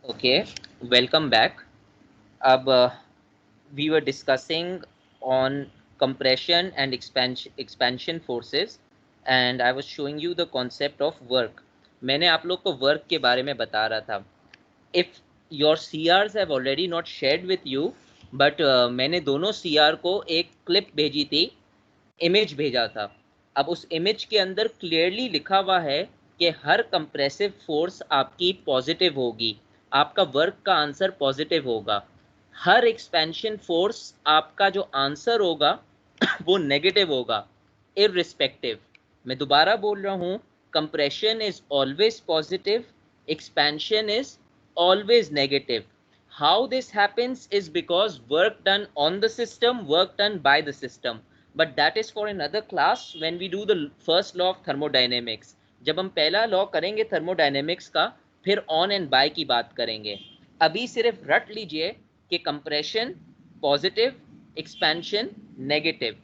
Okay, welcome back. अब we were discussing on compression and expansion forces, and I was showing you the concept of work. मैंने आप लोग को work के बारे में बता रहा था. If your CRs have already not shared with you, but मैंने दोनों CR को एक clip भेजी थी, image भेजा था. अब उस image के अंदर clearly लिखा हुआ है कि हर कंप्रेसिव फोर्स आपकी पॉजिटिव होगी, आपका वर्क का आंसर पॉजिटिव होगा. हर एक्सपेंशन फोर्स आपका जो आंसर होगा वो नेगेटिव होगा इररिस्पेक्टिव. मैं दोबारा बोल रहा हूं, compression is always positive, expansion is always negative. How this happens is because work done on the system, work done by the system. But that is for another class when we do the first law of thermodynamics. जब हम पहला law करेंगे thermodynamics का, फिर on and bye की बात करेंगे. अभी सिर्फ रट लीजिए कि कंप्रेशन पॉजिटिव, एक्सपेंशन नेगेटिव.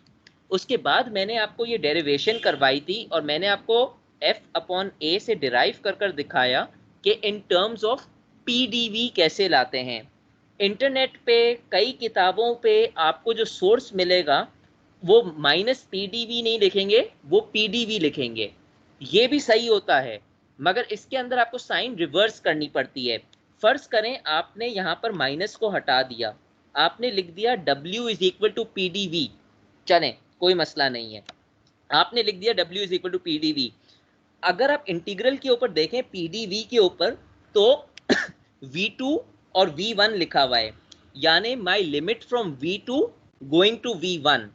उसके बाद मैंने आपको ये डेरिवेशन करवाई थी और मैंने आपको F अपॉन A से डिराइव कर दिखाया कि इन टर्म्स ऑफ पीडीवी कैसे लाते हैं. इंटरनेट पे कई किताबों पे आपको जो सोर्स मिलेगा वो माइनस पीडीवी नहीं लिखेंगे, वो पीडीवी लिखेंगे. ये भी सही होता है, मगर इसके अंदर आपको साइन रिवर्स करनी पड़ती है. फर्ज करें आपने यहाँ पर माइनस को हटा दिया, आपने लिख दिया W is equal to PDV. चलें, कोई मसला नहीं है, आपने लिख दिया W is equal to PDV. अगर आप इंटीग्रल के ऊपर देखें पीडीवी के ऊपर, तो V2 और V1 लिखा हुआ है, यानी my limit from V2 going to V1.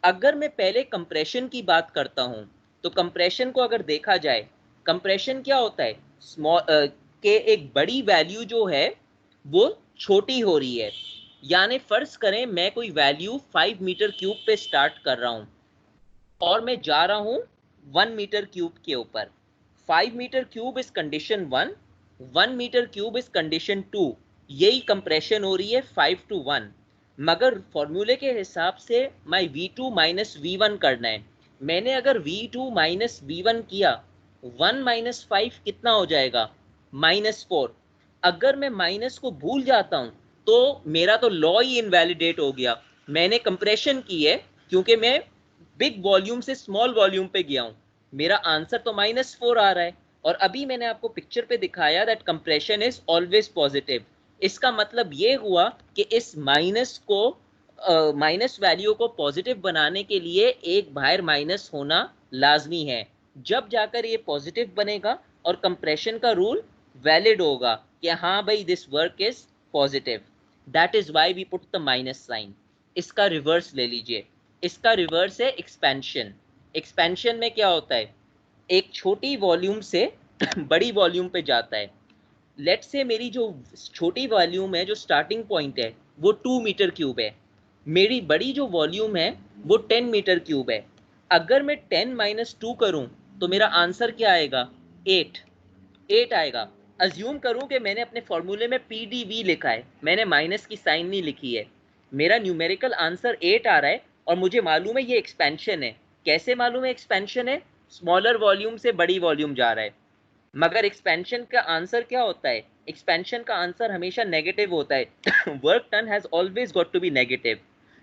अगर मैं पहले कंप्रेशन की बात करता हूं, तो कंप्रेशन को अगर देखा जाए, कंप्रेशन क्या होता है, स्मॉल के एक बड़ी वैल्यू जो है वो छोटी हो रही है. यानी फर्ज करें मैं कोई वैल्यू 5 मीटर क्यूब पे स्टार्ट कर रहा हूं और मैं जा रहा हूं 1 मीटर क्यूब के ऊपर. 5 metre cube is condition 1, 1 metre cube is condition 2. यही कंप्रेशन हो रही है 5 to 1. मगर फॉर्मूले के हिसाब से मैं V2 माइनस V1 करना है. मैंने अगर V2 माइनस V1 किया, 1 माइनस 5 कितना हो जाएगा, -4. अगर मैं माइनस को भूल जाता हूं तो मेरा तो लॉ ही इनवैलिडेट हो गया. मैंने कंप्रेशन की है क्योंकि मैं बिग वॉल्यूम से स्मॉल वॉल्यूम पे गया हूं, मेरा आंसर तो -4 आ रहा है. और अभी मैंने आपको पिक्चर पे दिखाया that compression is always positive. इसका मतलब ये हुआ कि इस माइनस को माइनस वैल्यू को पॉजिटिव बनाने के लिए एक बाहर माइनस होना लाजमी है, जब जाकर ये पॉजिटिव बनेगा और कंप्रेशन का रूल वैलिड होगा कि हाँ भाई this work is positive. That is why we put the minus sign. इसका रिवर्स ले लीजिए, इसका रिवर्स है एक्सपेंशन. एक्सपेंशन में क्या होता है, एक छोटी वॉल्यूम से बड़ी वॉल्यूम पे जाता है. लेट से मेरी जो छोटी वॉल्यूम है, जो स्टार्टिंग पॉइंट है, वो 2 मीटर क्यूब है. मेरी बड़ी जो वॉल्यूम है वो 10 मीटर क्यूब है. अगर मैं 10 माइनस 2 करूं तो मेरा आंसर क्या आएगा, 8 आएगा. अज्यूम करूं कि मैंने अपने फॉर्मूले में पीडीवी लिखा है, मैंने माइनस की साइन नहीं लिखी है. मेरा न्यूमेरिकल आंसर 8 आ रहा है और मुझे मालूम है ये एक्सपेंशन है. कैसे मालूम है एक्सपेंशन है, स्मॉलर वॉल्यूम से बड़ी वॉल्यूम जा रहा है. मगर एक्सपेंशन का आंसर क्या होता है, एक्सपेंशन का आंसर हमेशा नेगेटिव होता है. Work done has always got to be negative.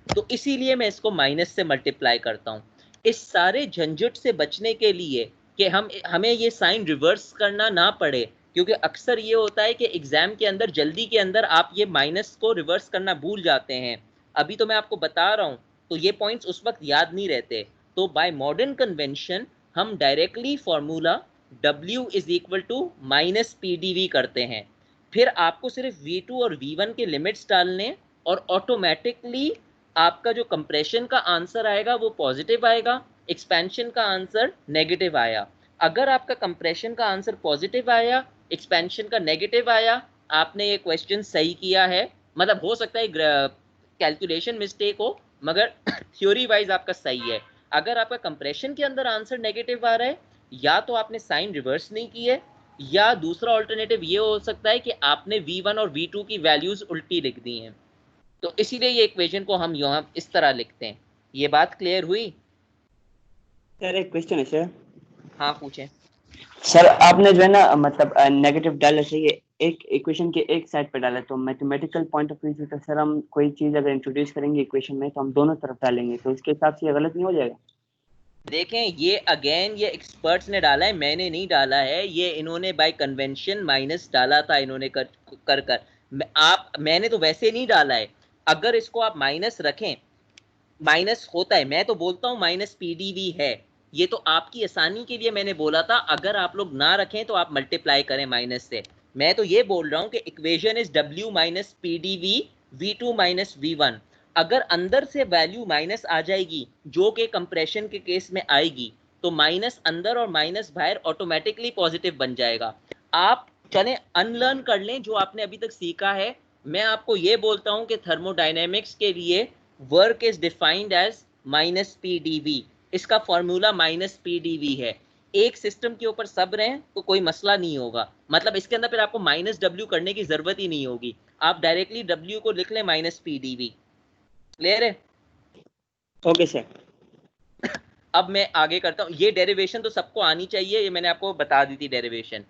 तो इसीलिए मैं इसको माइनस से मल्टीप्लाई करता हूं. इस सारे झंझट से बचने के लिए कि हमें ये साइन रिवर्स करना ना पड़े, क्योंकि अक्सर ये होता है कि एग्जाम के अंदर जल्दी के अंदर आप ये माइनस को रिवर्स करना भूल जाते हैं. अभी तो मैं आपको बता रहा हूं तो ये पॉइंट्स उस वक्त याद नहीं रहते. तो बाय मॉडर्न कन्वेंशन हम directly formula W is equal to minus PDV करते हैं. फिर आपको सिर्फ V2 और V1 के लिमिट्स डालने और ऑटोमेटिकली आपका जो कंप्रेशन का आंसर आएगा वो पॉजिटिव आएगा, एक्सपेंशन का आंसर नेगेटिव आया. अगर आपका कंप्रेशन का आंसर पॉजिटिव आया, एक्सपेंशन का नेगेटिव आया, आपने ये क्वेश्चन सही किया है. मतलब हो सकता है कैलकुलेशन मिस्टेक हो, मगर थ्योरी वाइज आपका सही है. अगर आपका कंप्रेशन के अंदर आंसर नेगेटिव आ रहा है, या तो आपने साइन रिवर्स नहीं की है, या दूसरा ऑल्टरनेटिव ये हो सकता है कि आपने V1 और V2 की वैल्यूज उल्टी लिख दी हैं. तो इसीलिए ये इक्वेशन को हम यहाँ इस तरह लिखते हैं. ये बात क्लियर हुई? सर एक क्वेश्चन है सर. हाँ पूछें. सर आपने जो है ना मतलब नेगेटिव डाला से ये एक इक्वेशन के एक साइड पे डाला, तो मैथमेटिकल पॉइंट ऑफ व्यू से तो सर हम कोई चीज अगर इंट्रोड्यूस करेंगे इक्वेशन में तो हम दोनों तरफ डालेंगे, तो इसके हिसाब से ये गलत नहीं हो जाएगा? देखें, ये अगेन ये एक्सपर्ट्स ने डाला है, मैंने नहीं डाला है, ये इन्होंने बाय कन्वेंशन माइनस डाला था, इन्होंने कर मैंने तो वैसे नहीं डाला है। अगर इसको आप माइनस रखें, माइनस होता है, मैं तो बोलता हूं माइनस पीडीवी है, ये तो आपकी आसानी के लिए मैंने बोला था, अगर आप लोग ना रखें तो आप मल्टीप्लाई करें माइनस से। मैं तो ये बोल रहा हूं कि equation is W minus PDV V2 minus V1। अगर अंदर से वैल्यू माइनस आ जाएगी जो कि कंप्रेशन के केस में आएगी, तो माइनस अंदर और माइनस बाहर ऑटोमेटिकली पॉजिटिव बन जाएगा। आप चलें अनलर्न कर लें जो आपने अभी तक सीखा है। मैं आपको ये बोलता हूं कि थर्मोडायनेमिक्स के लिए work is defined as minus PDV, इसका फॉर्मूला माइनस पीडीवी है। एक सिस्टम के ऊपर सब रहें तो कोई मसला नहीं होगा, मतलब इसके अंदर फिर आपको माइनस डब्ल्यू करने की जरूरत ही नहीं होगी, आप डायरेक्टली डब्ल्यू को लिख लें माइनस पीडीवी। क्लियर है? Okay sir. अब मैं आगे करता हूं, ये डेरिवेशन तो सबको आनी चाहिए, ये मैंने आपको बता दी थी डेरिवेशन।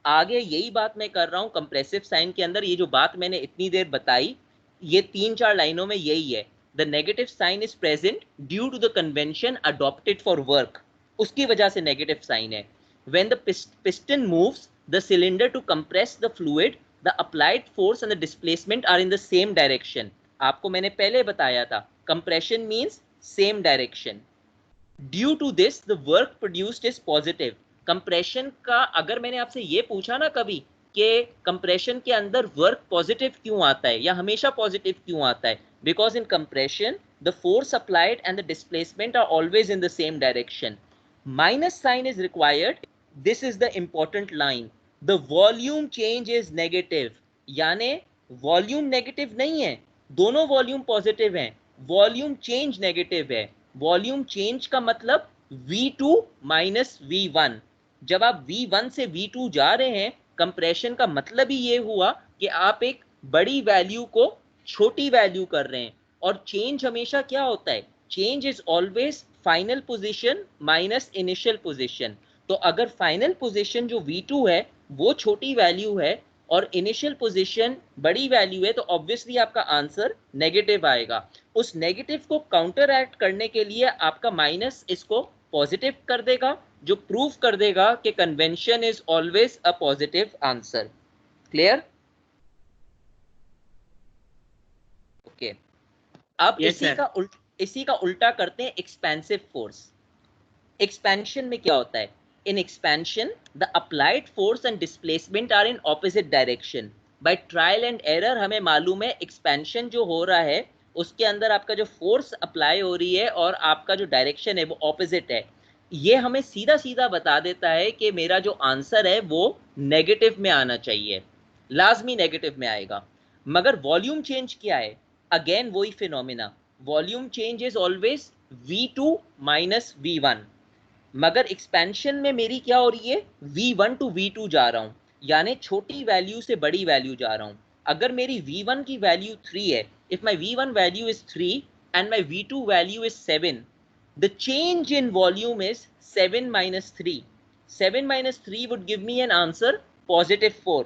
आगे यही बात मैं कर रहा हूं कंप्रेसिव साइन के अंदर, ये जो बात मैंने इतनी देर बताई, ये 3-4 लाइनों में यही है। The negative sign is present due to the convention adopted for work, उसकी वजह से नेगेटिव साइन है। When the piston moves the cylinder to compress the fluid, the applied force and the displacement are in the same direction. आपको मैंने पहले बताया था compression means same direction. Due to this the work produced is positive. Compression का अगर मैंने आपसे ये पूछा ना कभी कि कंप्रेशन के अंदर वर्क पॉजिटिव क्यों आता है या हमेशा पॉजिटिव क्यों आता है, because in compression the force applied and the displacement are always in the same direction. Minus sign is required, this is the important line, the volume change is negative. यानी volume negative नहीं है, दोनों volume positive हैं, volume change negative है। Volume change का मतलब V2 minus V1। जब आप V1 से V2 जा रहे हैं, कंप्रेशन का मतलब ही ये हुआ कि आप एक बड़ी वैल्यू को छोटी वैल्यू कर रहे हैं। और चेंज हमेशा क्या होता है, change is always final position minus initial position. तो अगर फाइनल पोजीशन जो V2 है वो छोटी वैल्यू है और इनिशियल पोजीशन बड़ी वैल्यू है, तो ऑब्वियसली आपका आंसर नेगेटिव आएगा। उस नेगेटिव को काउंटर एक्ट करने के लिए आपका माइनस इसको पॉजिटिव कर देगा, जो प्रूव कर देगा कि convention is always a positive answer. Clear? Okay. अब यस सर। इसी का उल्टा करते हैं एक्सपेंसिव फोर्स। एक्सपेंशन में क्या होता है, in expansion the applied force and displacement are in opposite direction. By trial and error हमें मालूम है एक्सपेंशन जो हो रहा है उसके अंदर आपका जो फोर्स अप्लाई हो रही है और आपका जो डायरेक्शन है वो ऑपोजिट है। ये हमें सीधा सीधा बता देता है कि मेरा जो आंसर है वो नेगेटिव में आना चाहिए, लाजमी नेगेटिव में आएगा। मगर वॉल्यूम चेंज क्या है, अगेन वही phenomena, volume change is always V2 minus V1। मगर एक्सपेंशन में मेरी क्या हो रही है, V1 टू V2 जा रहा हूं, यानी छोटी वैल्यू से बड़ी वैल्यू जा रहा हूं। अगर मेरी V1 की वैल्यू 3 है, if my V1 value is 3 and my V2 value is 7, the change in volume is 7 minus 3। 7 minus 3 would give me an answer positive 4.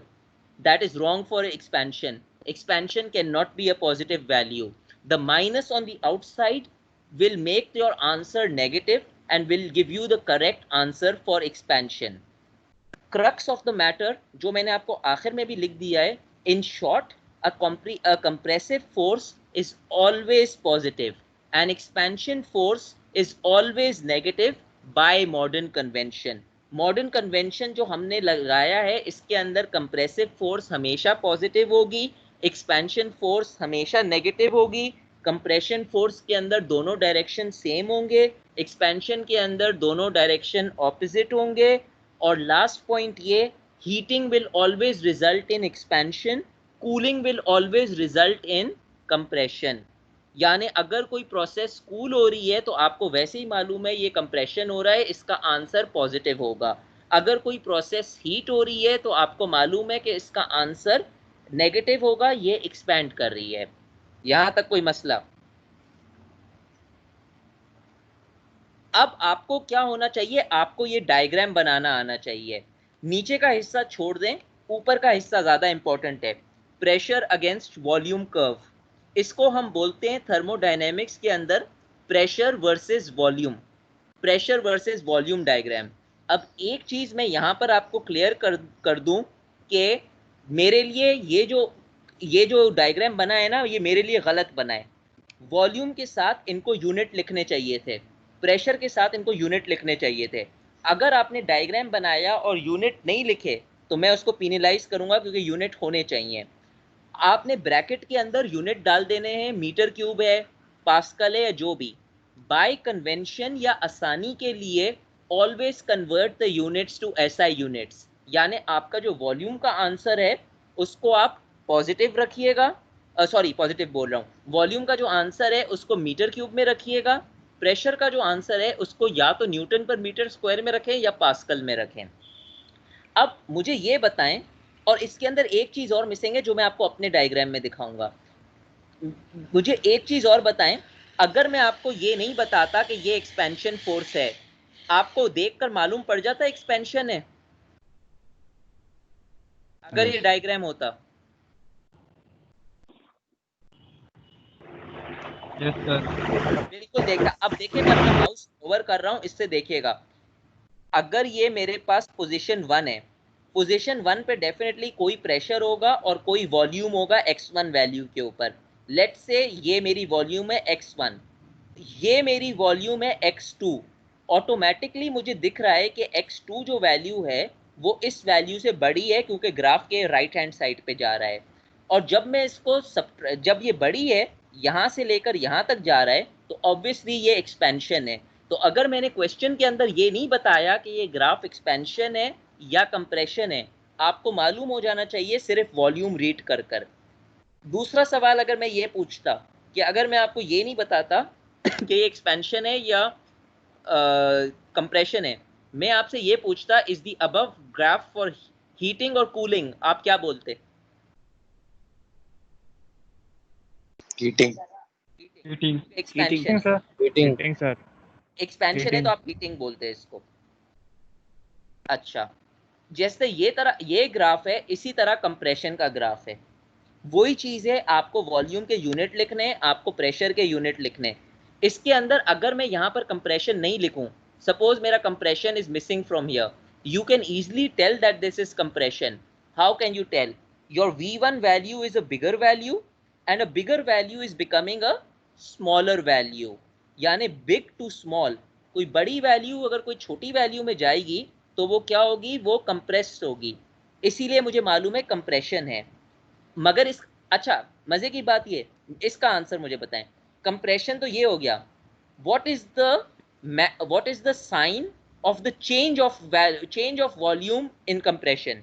That is wrong for expansion. Expansion cannot be a positive value. The minus on the outside will make your answer negative and will give you the correct answer for expansion. Crux of the matter जो मैंने आपको आखिर में भी लिख दिया है, in short, a compressive force is always positive, an expansion force is always negative by modern convention. Modern convention जो हमने लगाया है इसके अंदर कंप्रेसिव फोर्स हमेशा पॉजिटिव होगी, एक्सपेंशन फोर्स हमेशा नेगेटिव होगी। कंप्रेशन फोर्स के अंदर दोनों डायरेक्शन सेम होंगे, एक्सपेंशन के अंदर दोनों डायरेक्शन ऑपोजिट होंगे। और लास्ट पॉइंट ये, heating will always result in expansion, cooling will always result in compression. यानी अगर कोई प्रोसेस कूल हो रही है तो आपको वैसे ही मालूम है ये कंप्रेशन हो रहा है, इसका आंसर पॉजिटिव होगा। अगर कोई प्रोसेस हीट हो रही है तो आपको मालूम है कि इसका आंसर नेगेटिव होगा, ये एक्सपैंड कर रही है। यहां तक कोई मसला? अब आपको क्या होना चाहिए, आपको ये डायग्राम बनाना आना चाहिए। नीचे का हिस्सा छोड़ दें, ऊपर का हिस्सा ज्यादा इंपॉर्टेंट है, प्रेशर अगेंस्ट वॉल्यूम कर्व। इसको हम बोलते हैं थर्मोडायनेमिक्स के अंदर pressure versus volume, pressure versus volume diagram. अब एक चीज मैं यहां पर आपको क्लियर कर दूं कि मेरे लिए ये जो डायग्राम बना है ना, ये मेरे लिए गलत बना है। वॉल्यूम के साथ इनको यूनिट लिखने चाहिए थे, प्रेशर के साथ इनको यूनिट लिखने चाहिए थे। अगर आपने डायग्राम बनाया और यूनिट नहीं लिखे तो मैं उसको पिनलाइज करूंगा, क्योंकि यूनिट होने चाहिए। आपने ब्रैकेट के अंदर यूनिट डाल देने हैं, मीटर क्यूब है, पास्कल है, या जो भी। बाय कन्वेंशन या आसानी के लिए always convert the units to SI units, यानी आपका जो वॉल्यूम का आंसर है उसको आप पॉजिटिव रखिएगा, सॉरी पॉजिटिव बोल रहा हूँ, वॉल्यूम का जो आंसर है उसको मीटर क्यूब में रखिएगा, प्रेशर का जो आंसर है उसको या तो न्यूटन पर मीटर स्क्वायर में रखें या पास्कल में रखें। अब मुझे ये बताएं, और इसके अंदर एक चीज और मिसिंग है जो मैं आपको अपने डायग्राम में दिखाऊंगा। मुझे एक चीज और बताएं, अगर मैं आपको ये नहीं बताता कि ये एक्सपेंशन फोर्स है, आपको देखकर मालूम पड़ जाता एक्सपेंशन है अगर ये डायग्राम होता? Yes sir. बिल्कुल देखता। अब देखिए मैं अपना माउस ओवर कर रहा हूं, इससे देखिएगा। अगर ये मेरे पास पोजीशन 1 है, पोजीशन 1 पे डेफिनेटली कोई प्रेशर होगा और कोई वॉल्यूम होगा x1 वैल्यू के ऊपर। लेट्स से ये मेरी वॉल्यूम है x1, ये मेरी वॉल्यूम है x2। ऑटोमेटिकली मुझे दिख रहा है कि x2 जो वैल्यू है वो इस वैल्यू से बड़ी है, क्योंकि ग्राफ के राइट हैंड साइड पे जा रहा है। और जब मैं इसको जब ये बड़ी है, यहां से लेकर यहां तक जा रहा है, तो ऑब्वियसली ये एक्सपेंशन है। तो अगर मैंने क्वेश्चन के अंदर ये नहीं बताया कि ये ग्राफ एक्सपेंशन है या कंप्रेशन है, आपको मालूम हो जाना चाहिए सिर्फ वॉल्यूम रीड कर कर। दूसरा सवाल अगर मैं ये पूछता कि अगर मैं आपको ये नहीं बताता कि ये एक्सपेंशन है या कंप्रेशन है, मैं आपसे ये पूछता is the above graph for heating और कूलिंग, आप क्या बोलते? Heating. Heating expansion sir. Heating heating sir. Expansion है तो आप हीटिंग बोलते हैं इसको। अच्छा, जैसे ये ग्राफ है, इसी तरह कंप्रेशन का ग्राफ है। वही चीज है, आपको वॉल्यूम के यूनिट लिखने हैं, आपको प्रेशर के यूनिट लिखने हैं। इसके अंदर अगर मैं यहां पर कंप्रेशन नहीं लिखूं, सपोज मेरा compression is missing from here, you can easily tell that this is compression. How can you tell? Your V1 value is a bigger value and a bigger value is becoming a smaller value. यानी big to small, कोई बड़ी value अगर कोई छोटी value में जाएगी तो वो क्या होगी, वो कंप्रेस होगी। इसीलिए मुझे मालूम है कंप्रेशन है। मगर इस अच्छा, मजे की बात ये, इसका आंसर मुझे बताएं। कंप्रेशन तो ये हो गया, what is the sign of the change of volume in compression?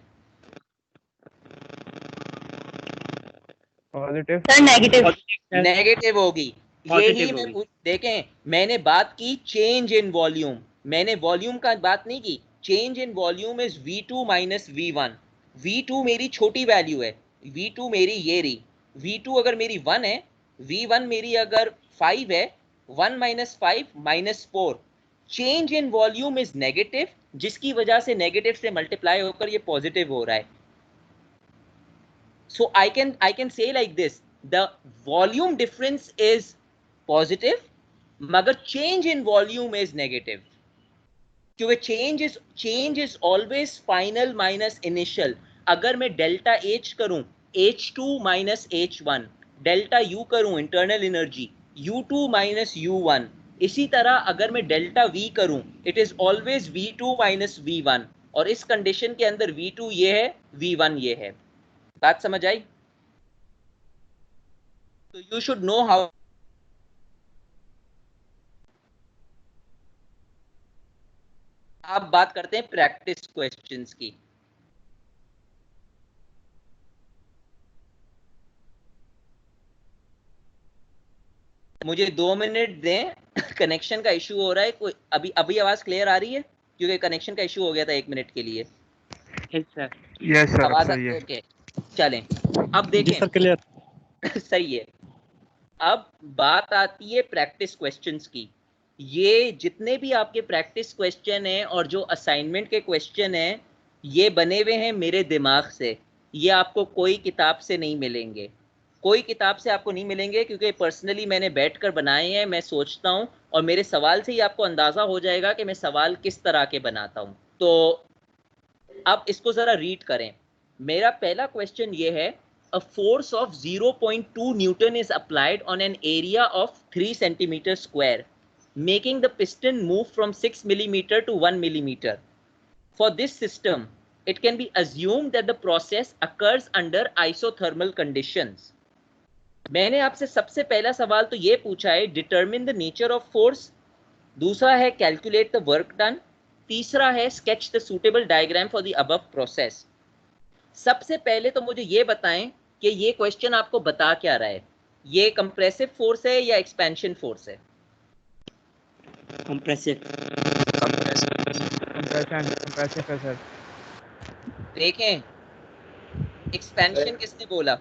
Positive sir negative. Negative होगी। यही Positive मैं होगी। देखें, मैंने बात की चेंज इन वॉल्यूम, मैंने वॉल्यूम का बात नहीं की। Change in volume is V2 minus V1। V2 मेरी छोटी वैल्यू है, V2 मेरी ये रही, V2 अगर मेरी 1 है, V1 मेरी अगर 5 है, 1 minus 5 minus 4। Change in volume is negative, जिसकी वजह से नेगेटिव से मल्टीप्लाई होकर ये पॉजिटिव हो रहा है। So I can say like this, the volume difference is positive, मगर change in volume is negative, क्योंकि change is always final minus initial। अगर मैं डेल्टा H करूं, H2 minus H1, delta U करूं internal energy, U2 minus U1, इसी तरह अगर मैं डेल्टा V करूं, it is always V2 minus V1, और इस कंडीशन के अंदर V2 ये है, V1 ये है। बात समझ आई? तो यू शुड नो हाउ। आप बात करते हैं प्रैक्टिस क्वेश्चंस की। मुझे 2 मिनट दें, कनेक्शन का इशू हो रहा है। कोई अभी अभी आवाज क्लियर आ रही है? क्योंकि कनेक्शन का इशू हो गया था 1 मिनट के लिए। सर यस सर आवाज सही है। ओके, चलें अब जी देखें। Sir clear. सही है। अब बात आती है प्रैक्टिस क्वेश्चंस की। ये जितने भी आपके प्रैक्टिस क्वेश्चन हैं और जो असाइनमेंट के क्वेश्चन हैं, ये बने हुए हैं मेरे दिमाग से, ये आपको कोई किताब से नहीं मिलेंगे, कोई किताब से आपको नहीं मिलेंगे, क्योंकि पर्सनली मैंने बैठकर बनाए हैं, मैं सोचता हूँ और मेरे सवाल से ही आपको अंदाजा हो जाएगा कि मैं सवाल किस तरह के बनाता हूँ। तो अब इसको जरा रीड करें। मेरा पहला क्वेश्चन ये है, a force of 0.2 Newton is applied on an area of 3 centimeter square, making the piston move from 6 millimeter to 1 millimeter. For this system, it can be assumed that the process occurs under isothermal conditions. मैंने आपसे सबसे पहला सवाल तो ये पूछा है, determine the nature of force, दूसरा है कैलकुलेट द वर्क डन, तीसरा है sketch the suitable diagram for the above process. सबसे पहले तो मुझे ये बताएं कि ये क्वेश्चन आपको बता क्या रहा है, ये कंप्रेसिव फोर्स है या एक्सपेंशन फोर्स है? कंप्रेसिव। कंप्रेसिव है सर। देखें, एक्सपेंशन किसने बोला?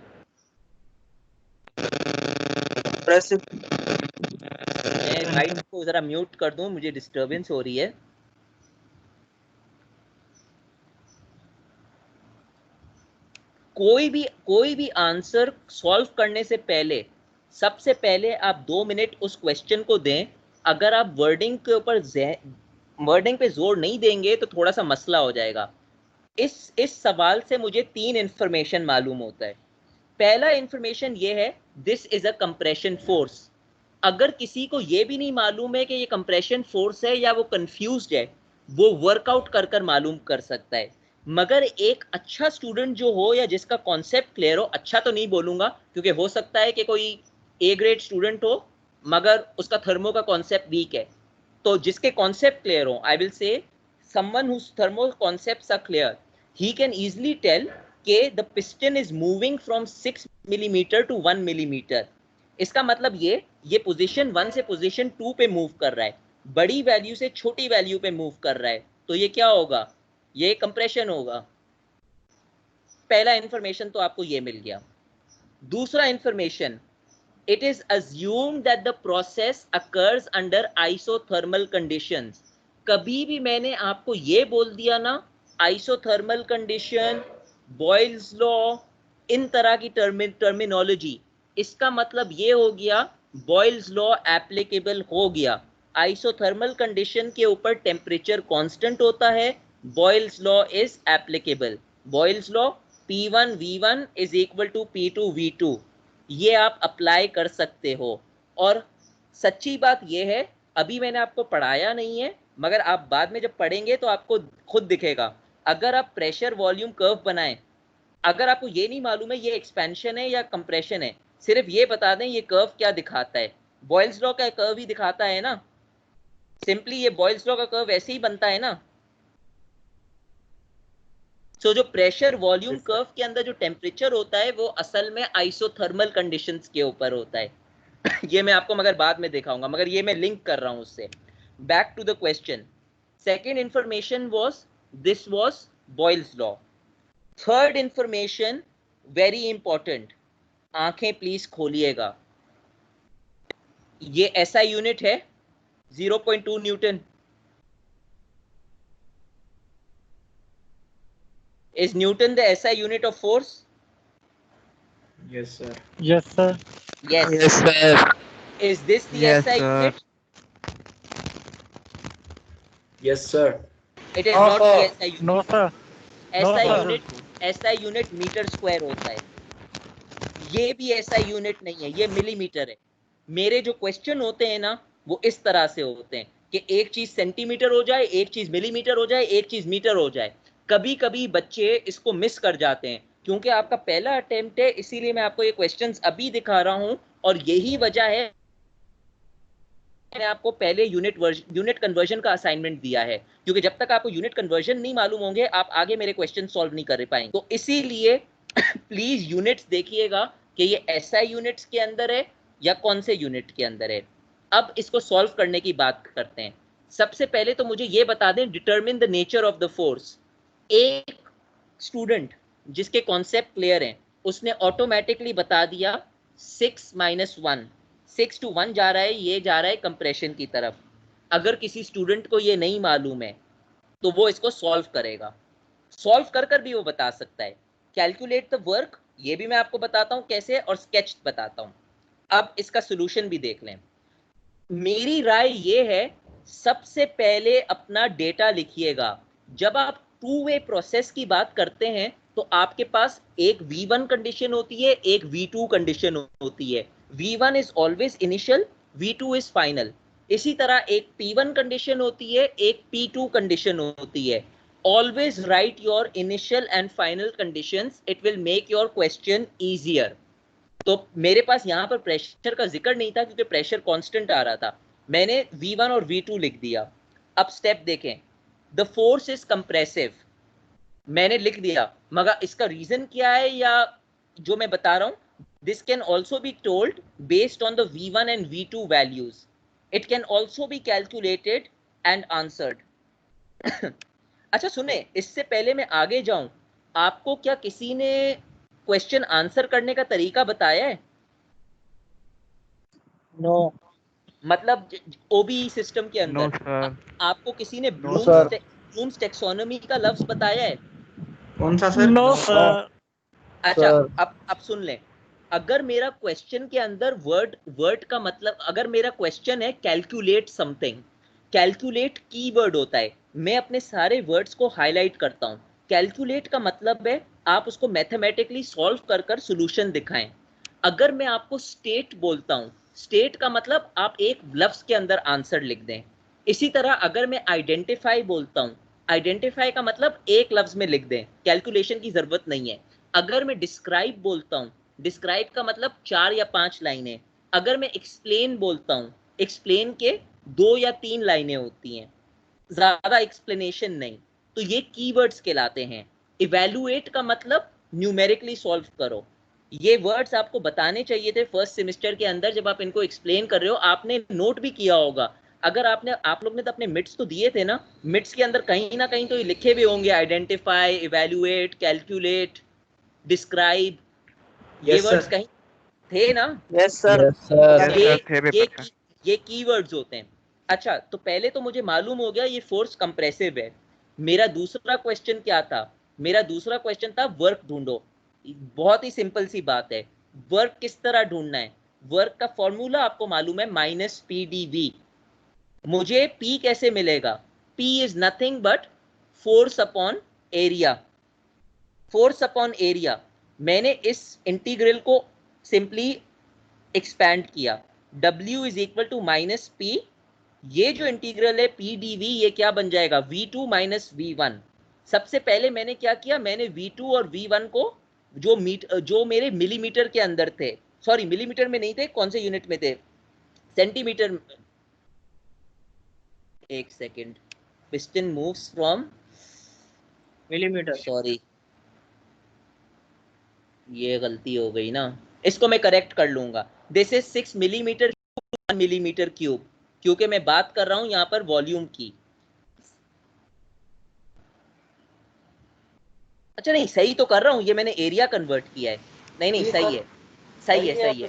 कंप्रेसिव। मैं माइक को जरा म्यूट कर दूं, मुझे डिस्टरबेंस हो रही है। कोई भी आंसर सॉल्व करने से पहले सबसे पहले आप 2 मिनट उस क्वेश्चन को दें। अगर आप वर्डिंग के ऊपर वर्डिंग पे जोर नहीं देंगे तो थोड़ा सा मसला हो जाएगा। इस सवाल से मुझे 3 इंफॉर्मेशन मालूम होता है। पहला इंफॉर्मेशन ये है, this is a compression force. अगर किसी को ये भी नहीं मालूम है कि ये कंप्रेशन फोर्स है या वो कंफ्यूज्ड है, वो वर्कआउट कर कर मालूम कर सकता है। मगर एक अच्छा स्टूडेंट जो हो या जिसका कॉन्सेप्ट क्लियर हो, अच्छा तो नहीं बोलूंगा क्योंकि हो सकता है कि कोई ए ग्रेड स्टूडेंट हो मगर उसका थर्मो का कॉन्सेप्ट वीक है, तो जिसके कॉन्सेप्ट क्लियर हो, I will say someone whose thermal concepts are clear, he can easily tell कि the piston is moving from 6 millimeter to 1 millimeter। इसका मतलब ये पोजीशन 1 से पोजीशन 2 पे मूव कर रहा है, बड़ी वैल्यू से छोटी वैल्यू पे मूव कर रहा है, तो ये क्या होगा? ये कंप्रेशन होगा। पहला इंफॉर्मेशन तो आपको ये मिल गया। दूसरा information, it is assumed that the process occurs under isothermal conditions। कभी भी मैंने आपको ये बोल दिया ना, आइसोथर्मल कंडीशन, बॉयल्स लॉ, इन तरह की टर्मिनोलॉजी, इसका मतलब ये हो गया बॉयल्स लॉ एप्लीकेबल हो गया। आइसोथर्मल कंडीशन के ऊपर टेम्परेचर कांस्टेंट होता है, Boyle's law is applicable. Boyle's law P1 V1 is equal to P2 V2, ये आप अप्लाई कर सकते हो। और सच्ची बात ये है, अभी मैंने आपको पढ़ाया नहीं है मगर आप बाद में जब पढ़ेंगे तो आपको खुद दिखेगा। अगर आप प्रेशर वॉल्यूम कर्व बनाएं, अगर आपको ये नहीं मालूम है ये एक्सपेंशन है या कंप्रेशन है, सिर्फ ये बता दें ये कर्व क्या दिखाता है, बॉयल्स लॉ का कर्व ही दिखाता है ना, सिंपली ये बॉयल्स लॉ का कर्व ऐसे ही बनता है ना। सो जो प्रेशर वॉल्यूम कर्व के अंदर जो टेम्परेचर होता है वो असल में आइसोथर्मल कंडीशंस के ऊपर होता है। ये मैं आपको मगर बाद में दिखाऊंगा, मगर ये मैं लिंक कर रहा हूं उससे। Back to the question, second information was this was Boyle's law. Third information very important, आंखें प्लीज खोलिएगा। ये एसआई यूनिट है 0.2 newton. Is Newton the SI unit of force? Yes, sir. Yes sir. Yes. Yes, sir. Is this the Yes, SI sir. unit? Yes, sir. It is not the SI unit. No sir. No, SI unit metre square होता है। ये भी SI unit नहीं है, ये millimetre है। मेरे जो क्वेश्चन होते हैं ना वो इस तरह से होते हैं कि एक चीज सेंटीमीटर हो जाए, एक चीज मिलीमीटर हो जाए, एक चीज मीटर हो जाए। कभी कभी बच्चे इसको मिस कर जाते हैं क्योंकि आपका पहला अटेम्प्ट है, इसीलिए मैं आपको ये क्वेश्चंस अभी दिखा रहा हूं। और यही वजह है मैंने आपको पहले यूनिट कन्वर्जन का असाइनमेंट दिया है, क्योंकि जब तक आपको यूनिट कन्वर्जन नहीं मालूम होंगे आप आगे मेरे क्वेश्चन सॉल्व नहीं कर पाएंगे। तो इसीलिए प्लीज यूनिट्स देखिएगा कि ये एसआई यूनिट्स के अंदर है या कौन से यूनिट के अंदर है। अब इसको सॉल्व करने की बात करते हैं। सबसे पहले तो मुझे ये बता दें, determine the nature of the force. एक स्टूडेंट जिसके कॉन्सेप्ट क्लियर हैं उसने ऑटोमेटिकली बता दिया 6 - 1, 6 to 1 जा रहा है, ये जा रहा है कंप्रेशन की तरफ। अगर किसी स्टूडेंट को ये नहीं मालूम है तो वो इसको सॉल्व करेगा। सॉल्व कर कर भी वो बता सकता है। कैलकुलेट द वर्क, ये भी मैं आपको बताता हूँ कैसे, और स्केच बताता हूँ। अब इसका सोल्यूशन भी देख लें। मेरी राय ये है, सबसे पहले अपना डेटा लिखिएगा। जब आप टू वे प्रोसेस की बात करते हैं तो आपके पास एक V1 कंडीशन होती है, एक V2 कंडीशन होती है। V1 is always initial, V2 is final. इसी तरह एक P1 कंडीशन होती है, एक P2 कंडीशन होती है। Always right your initial and final conditions, it will make your question easier. तो मेरे पास यहाँ पर प्रेशर का जिक्र नहीं था क्योंकि प्रेशर कांस्टेंट आ रहा था, मैंने V1 और V2 लिख दिया। अब स्टेप देखें, द फोर्स इज कंप्रेसिव, मैंने लिख दिया, मगर इसका रीजन क्या है या जो मैं बता रहा हूं, this can also be told based on the V1 and V2 values, it can also be calculated and answered. अच्छा सुने, इससे पहले मैं आगे जाऊं, आपको क्या किसी ने क्वेश्चन आंसर करने का तरीका बताया है? नो मतलब ओबी सिस्टम के नो अंदर सर आपको किसी ने No, sir. ब्लूम्स टैक्सोनॉमी का लफ्ज बताया है? कौन सा सर? नो सर अच्छा, Sir. अब सुन लें, अगर मेरा क्वेश्चन के अंदर वर्ड का मतलब, अगर मेरा क्वेश्चन है कैलकुलेट समथिंग, कैलकुलेट कीवर्ड होता है, मैं अपने सारे वर्ड्स को हाईलाइट करता हूं। कैलकुलेट का मतलब है आप उसको मैथमेटिकली सॉल्व कर कर सॉल्यूशन दिखाएं। अगर मैं आपको स्टेट बोलता हूं, स्टेट का मतलब आप एक लफ्ज के अंदर आंसर लिख दें। इसी तरह अगर मैं आइडेंटिफाई बोलता हूं, आइडेंटिफाई का मतलब एक लफ्ज में लिख दें, कैलकुलेशन की जरूरत नहीं है। अगर मैं डिस्क्राइब बोलता हूं, डिस्क्राइब का मतलब 4 या 5 लाइनें। अगर मैं एक्सप्लेन बोलता हूं, एक्सप्लेन के 2 या 3 लाइनें होती हैं, ज्यादा एक्सप्लेनेशन नहीं। तो ये कीवर्ड्स कहलाते हैं। इवैल्यूएट का मतलब न्यूमेरिकली सॉल्व करो। ये वर्ड्स आपको बताने चाहिए थे फर्स्ट सेमेस्टर के अंदर जब आप इनको एक्सप्लेन कर रहे हो, आपने नोट भी किया होगा। अगर आप लोग ने तो अपने मिट्स तो दिए थे ना, मिट्स के अंदर कहीं ना कहीं तो ये लिखे भी होंगे, आइडेंटिफाई, इवैल्यूएट, कैलकुलेट, डिस्क्राइब, ये Yes, वर्ड्स sir. कहीं थे ना? Yes sir. Yes, sir. Yes ये सर थे ये पेपर पे ये कीवर्ड्स होते हैं। अच्छा, तो पहले तो मुझे मालूम हो गया ये फोर्स कंप्रेसिव है। मेरा दूसरा क्वेश्चन क्या था? मेरा दूसरा क्वेश्चन था वर्क ढूंढो। बहुत ही सिंपल सी बात है, वर्क किस तरह ढूंढना है? वर्क का फॉर्मूला आपको मालूम है, -PdV। मुझे P कैसे मिलेगा? P is nothing but force upon area. Force upon area, मैंने इस इंटीग्रल को सिंपली एक्सपैंड किया, W is equal to -P, ये जो इंटीग्रल है PdV, ये क्या बन जाएगा? V2 minus V1। सबसे पहले मैंने क्या किया, मैंने V2 और V1 को जो मेरे मिलीमीटर के अंदर थे, सॉरी मिलीमीटर में नहीं थे, कौन से यूनिट में थे? सेंटीमीटर। एक second, piston moves from millimetre. Sorry, ये गलती हो गई ना, इसको मैं करेक्ट कर लूंगा। This is 6 millimetre, 1 millimetre cube, क्योंकि मैं बात कर रहा हूं यहां पर वॉल्यूम की। अच्छा नहीं, सही तो कर रहा हूं, ये मैंने एरिया कन्वर्ट किया है। नहीं नहीं, सही है, सही है, सही है।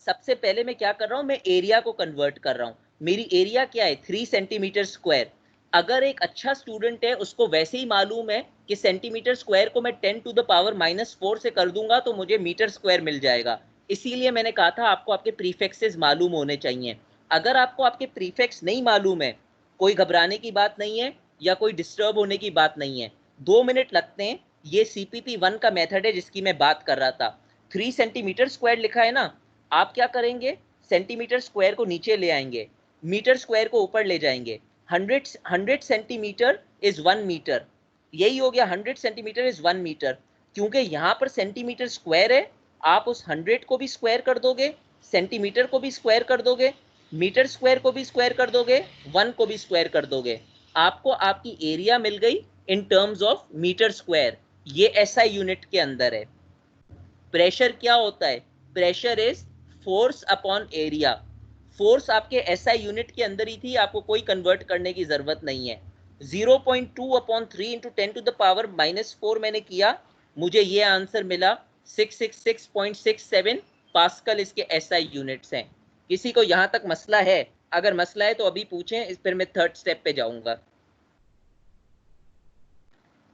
सबसे पहले मैं क्या कर रहा हूं, मैं एरिया को कन्वर्ट कर रहा हूं। मेरी एरिया क्या है? 3 सेंटीमीटर स्क्वायर। अगर एक अच्छा स्टूडेंट है, उसको वैसे ही मालूम है कि सेंटीमीटर स्क्वायर को मैं 10 टू द पावर -4 से कर दूंगा तो मुझे मीटर स्क्वायर मिल जाएगा। इसीलिए मैंने कहा था आपको आपके प्रीफिक्सेस मालूम होने चाहिए। अगर आपको आपके प्रीफिक्स नहीं मालूम है, कोई घबराने की बात नहीं है या कोई डिस्टर्ब होने की बात नहीं है। 2 मिनट लगते हैं। ये CPP1 का मेथड है जिसकी मैं बात कर रहा था। 3 सेंटीमीटर स्क्वायर लिखा है ना, आप क्या करेंगे? सेंटीमीटर स्क्वायर को नीचे ले आएंगे, मीटर स्क्वायर को ऊपर ले जाएंगे। 100 सेंटीमीटर इज 1 मीटर, यही हो गया। 100 सेंटीमीटर इज 1 मीटर। क्योंकि यहां पर सेंटीमीटर स्क्वायर है, आप उस 100 को भी स्क्वायर कर दोगे, सेंटीमीटर को भी स्क्वायर कर दोगे, मीटर स्क्वायर को भी स्क्वायर कर दोगे, 1 को भी स्क्वायर कर दोगे, आपको आपकी एरिया मिल गई in terms of metre square. ये SI यूनिट के अंदर है। प्रेशर क्या होता है? Pressure is force upon area. Force आपके SI यूनिट के अंदर ही थी, आपको कोई कन्वर्ट करने की जरूरत नहीं है। 0.2/3 इंटू 10 टू द पावर -4 मैंने किया, मुझे ये आंसर मिला 666.67 पास्कल इसके SI यूनिट्स हैं। किसी को यहां तक मसला है? अगर मसला है तो अभी पूछें, फिर मैं थर्ड स्टेप पे जाऊंगा।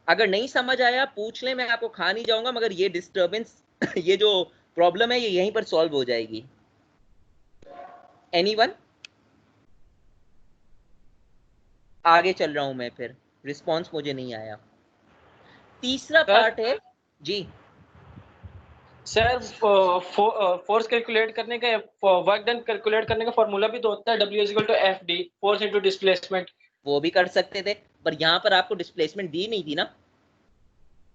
अगर नहीं समझ आया पूछ ले, मैं आपको खा नहीं जाऊंगा, मगर ये डिस्टरबेंस ये जो प्रॉब्लम है ये यहीं पर सॉल्व हो जाएगी। एनीवन? आगे चल रहा हूं मैं, फिर रिस्पॉन्स मुझे नहीं आया। तीसरा पार्ट है जी सर, फोर्स कैलकुलेट करने का, वर्क डन कैलकुलेट करने का फॉर्मूला भी तो होता है, W equal to FD, force into displacement. वो भी कर सकते थे, पर यहाँ पर आपको डिस्प्लेसमेंट दी नहीं थी ना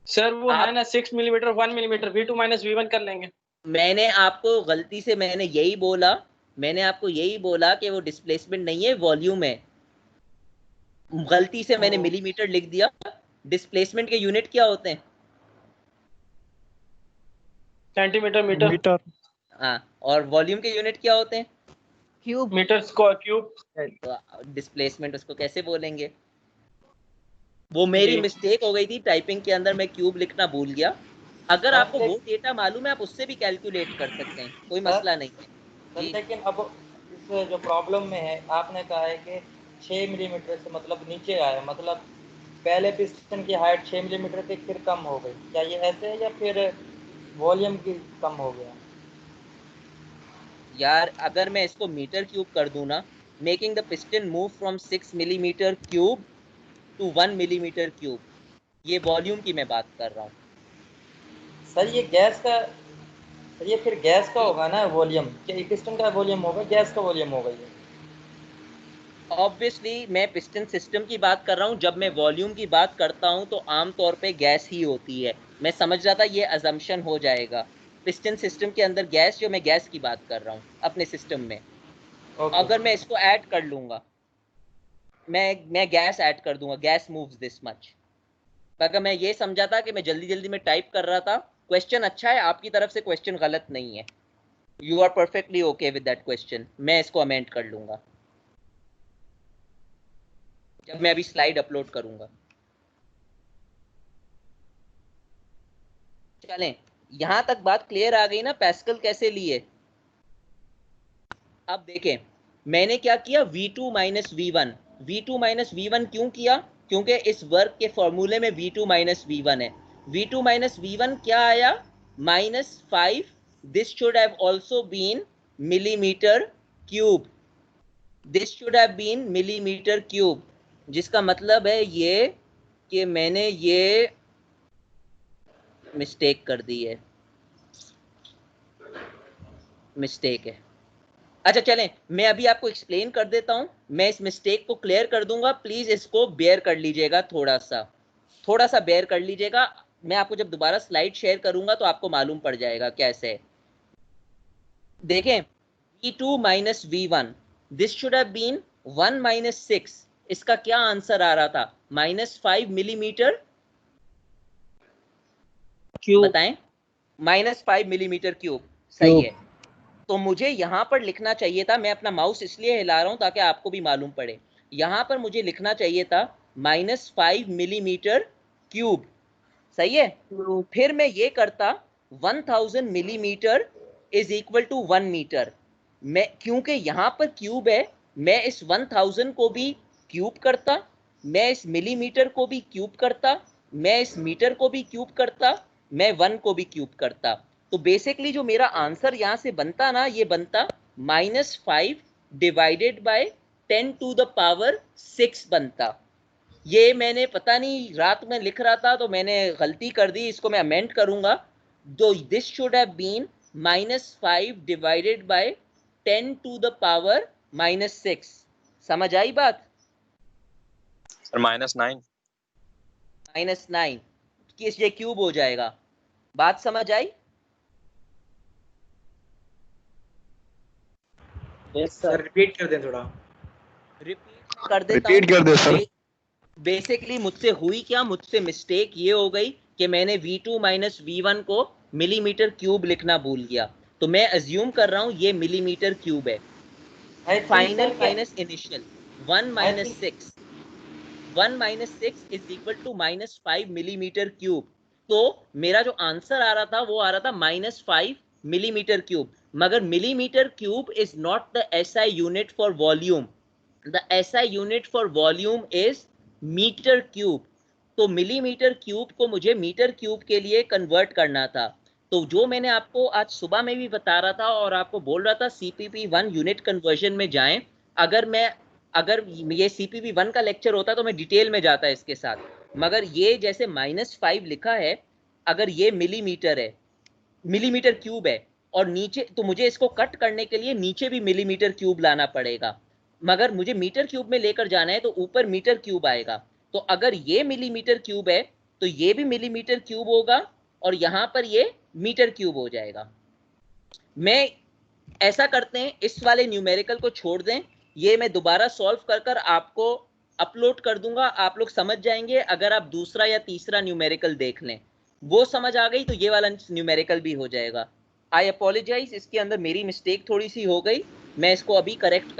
सर वो है ना 6 millimetre 1 millimetre, V2 minus V1 कर लेंगे। मैंने आपको गलती से मैंने यही बोला, मैंने आपको यही बोला कि वो डिस्प्लेसमेंट नहीं है, वॉल्यूम है। गलती से मैंने मिलीमीटर लिख दिया। डिस्प्लेसमेंट के यूनिट क्या होते हैं? Centimetre, metre. मीटर। हाँ, और वॉल्यूम के यूनिट क्या होते हैं? Cube, metre square cube. तो डिस्प्लेसमेंट उसको कैसे बोलेंगे? वो मेरी मिस्टेक हो गई थी, टाइपिंग के अंदर मैं क्यूब लिखना भूल गया। अगर आपको वो डेटा मालूम है आप उससे भी कैलकुलेट कर सकते हैं, कोई मसला नहीं है जी। लेकिन अब इस जो प्रॉब्लम में है, आपने कहा है कि 6 मिलीमीटर से मतलब नीचे आया, मतलब पहले पिस्टन की हाइट 6 मिलीमीटर थी, फिर कम हो गई, क्या ये ऐसे है या फिर वॉल्यूम की कम हो गया? यार अगर मैं इसको मीटर क्यूब कर दूं ना, making the piston move from 6 millimetre cube two 1 millimetre cube, ये वॉल्यूम की मैं बात कर रहा हूँ। सर ये गैस का, सर ये फिर गैस का होगा ना वॉल्यूम, क्या पिस्टन का वॉल्यूम होगा, गैस का वॉल्यूम होगा ये? ऑब्वियसली मैं पिस्टन सिस्टम की बात कर रहा हूँ, जब मैं वॉल्यूम की बात करता हूँ तो आमतौर पे गैस ही होती है। मैं समझ रहा था ये अजम्पशन हो जाएगा। पिस्टन सिस्टम के अंदर गैस, जो मैं गैस की बात कर रहा हूँ अपने सिस्टम में, अगर मैं इसको ऐड कर लूंगा, मैं गैस ऐड कर दूंगा, गैस मूव्स दिस मच। अगर मैं ये समझा था कि मैं जल्दी जल्दी में टाइप कर रहा था, क्वेश्चन अच्छा है आपकी तरफ से, क्वेश्चन गलत नहीं है, you are perfectly okay with that question, मैं इसको अमेंड कर लूंगा जब मैं अभी स्लाइड अपलोड करूंगा। चलें, यहां तक बात क्लियर आ गई ना, पैस्कल कैसे लिए? अब देखें मैंने क्या किया, V2 minus V1। V2 minus V1 क्यों किया? क्योंकि इस वर्क के फॉर्मूले में V2 माइनस V1 है। V2 माइनस V1 क्या आया? -5। This should have also been millimetre cube, this should have been millimetre cube, जिसका मतलब है ये कि मैंने ये मिस्टेक कर दी है, मिस्टेक है। अच्छा चलें, मैं अभी आपको एक्सप्लेन कर देता हूं, मैं इस मिस्टेक को क्लियर कर दूंगा, प्लीज इसको बेयर कर लीजिएगा, थोड़ा सा बेयर कर लीजिएगा। मैं आपको जब दोबारा स्लाइड शेयर करूंगा तो आपको मालूम पड़ जाएगा कैसे। देखें V2 minus V1, this should have been 1 minus 6। इसका क्या आंसर आ रहा था? -5 मिलीमीटर क्यूब, बताएं। -5 मिलीमीटर क्यूब, सही है। तो मुझे यहां पर लिखना चाहिए था, मैं अपना माउस इसलिए हिला रहा हूं ताकि आपको भी मालूम पड़े, यहां पर मुझे लिखना चाहिए था -5 मिलीमीटर क्यूब, सही है। फिर मैं ये करता 1000 millimetre is equal to 1 metre. मैं क्योंकि यहां पर क्यूब है, मैं इस 1000 को भी क्यूब करता, मैं इस मिलीमीटर को भी क्यूब करता, मैं इस मीटर को भी क्यूब करता, मैं 1 को भी क्यूब करता। तो बेसिकली जो मेरा आंसर यहां से बनता ना, ये बनता -5 divided by 10 to the power 6 बनता। ये मैंने पता नहीं रात में लिख रहा था तो मैंने गलती कर दी, इसको मैं अमेंड करूंगा। तो this should have been -5 divided by 10 to the power -6। समझ आई बात? सर -9। -9 किस ये क्यूब हो जाएगा, बात समझ आई? सर रिपीट कर दें थोड़ा। रिपीट कर देता हूं। रिपीट कर दे सर। बेसिकली मुझसे हुई क्या, मुझसे मिस्टेक ये हो गई कि मैंने V2 माइनस V1 को मिलीमीटर क्यूब लिखना भूल गया, तो मैं अज्यूम कर रहा हूं ये मिलीमीटर क्यूब है। Final minus initial 1 minus 6, 1 minus 6 is equal to -5 millimetre cube. तो मेरा जो आंसर आ रहा था वो आ रहा था -5 मिलीमीटर क्यूब, मगर millimetre cube is not the SI unit for volume, the SI unit for volume is meter cube। तो मिलीमीटर क्यूब को मुझे मीटर क्यूब के लिए कन्वर्ट करना था। तो जो मैंने आपको आज सुबह में भी बता रहा था और आपको बोल रहा था CPP1 यूनिट कन्वर्जन में जाएं। अगर ये CPP1 का लेक्चर होता तो मैं डिटेल में जाता इसके साथ, मगर ये जैसे -5 लिखा है, अगर ये मिलीमीटर है, मिलीमीटर क्यूब है, और नीचे तो मुझे इसको कट करने के लिए नीचे भी मिलीमीटर क्यूब लाना पड़ेगा, मगर मुझे मीटर क्यूब में लेकर जाना है तो ऊपर मीटर क्यूब आएगा। तो अगर ये मिलीमीटर क्यूब है तो ये भी मिलीमीटर क्यूब होगा और यहां पर ये मीटर क्यूब हो जाएगा। मैं ऐसा करते हैं, इस वाले न्यूमेरिकल को छोड़ दें, ये मैं दोबारा सॉल्व कर आपको अपलोड कर दूंगा, आप लोग समझ जाएंगे। अगर आप दूसरा या तीसरा न्यूमेरिकल देख लें, वो समझ आ गई तो ये वाला न्यूमेरिकल भी हो जाएगा। आई अपोलोजाइज, इसके अंदर मेरी मिस्टेक थोड़ी सी हो गई, मैं इसको अभी करेक्ट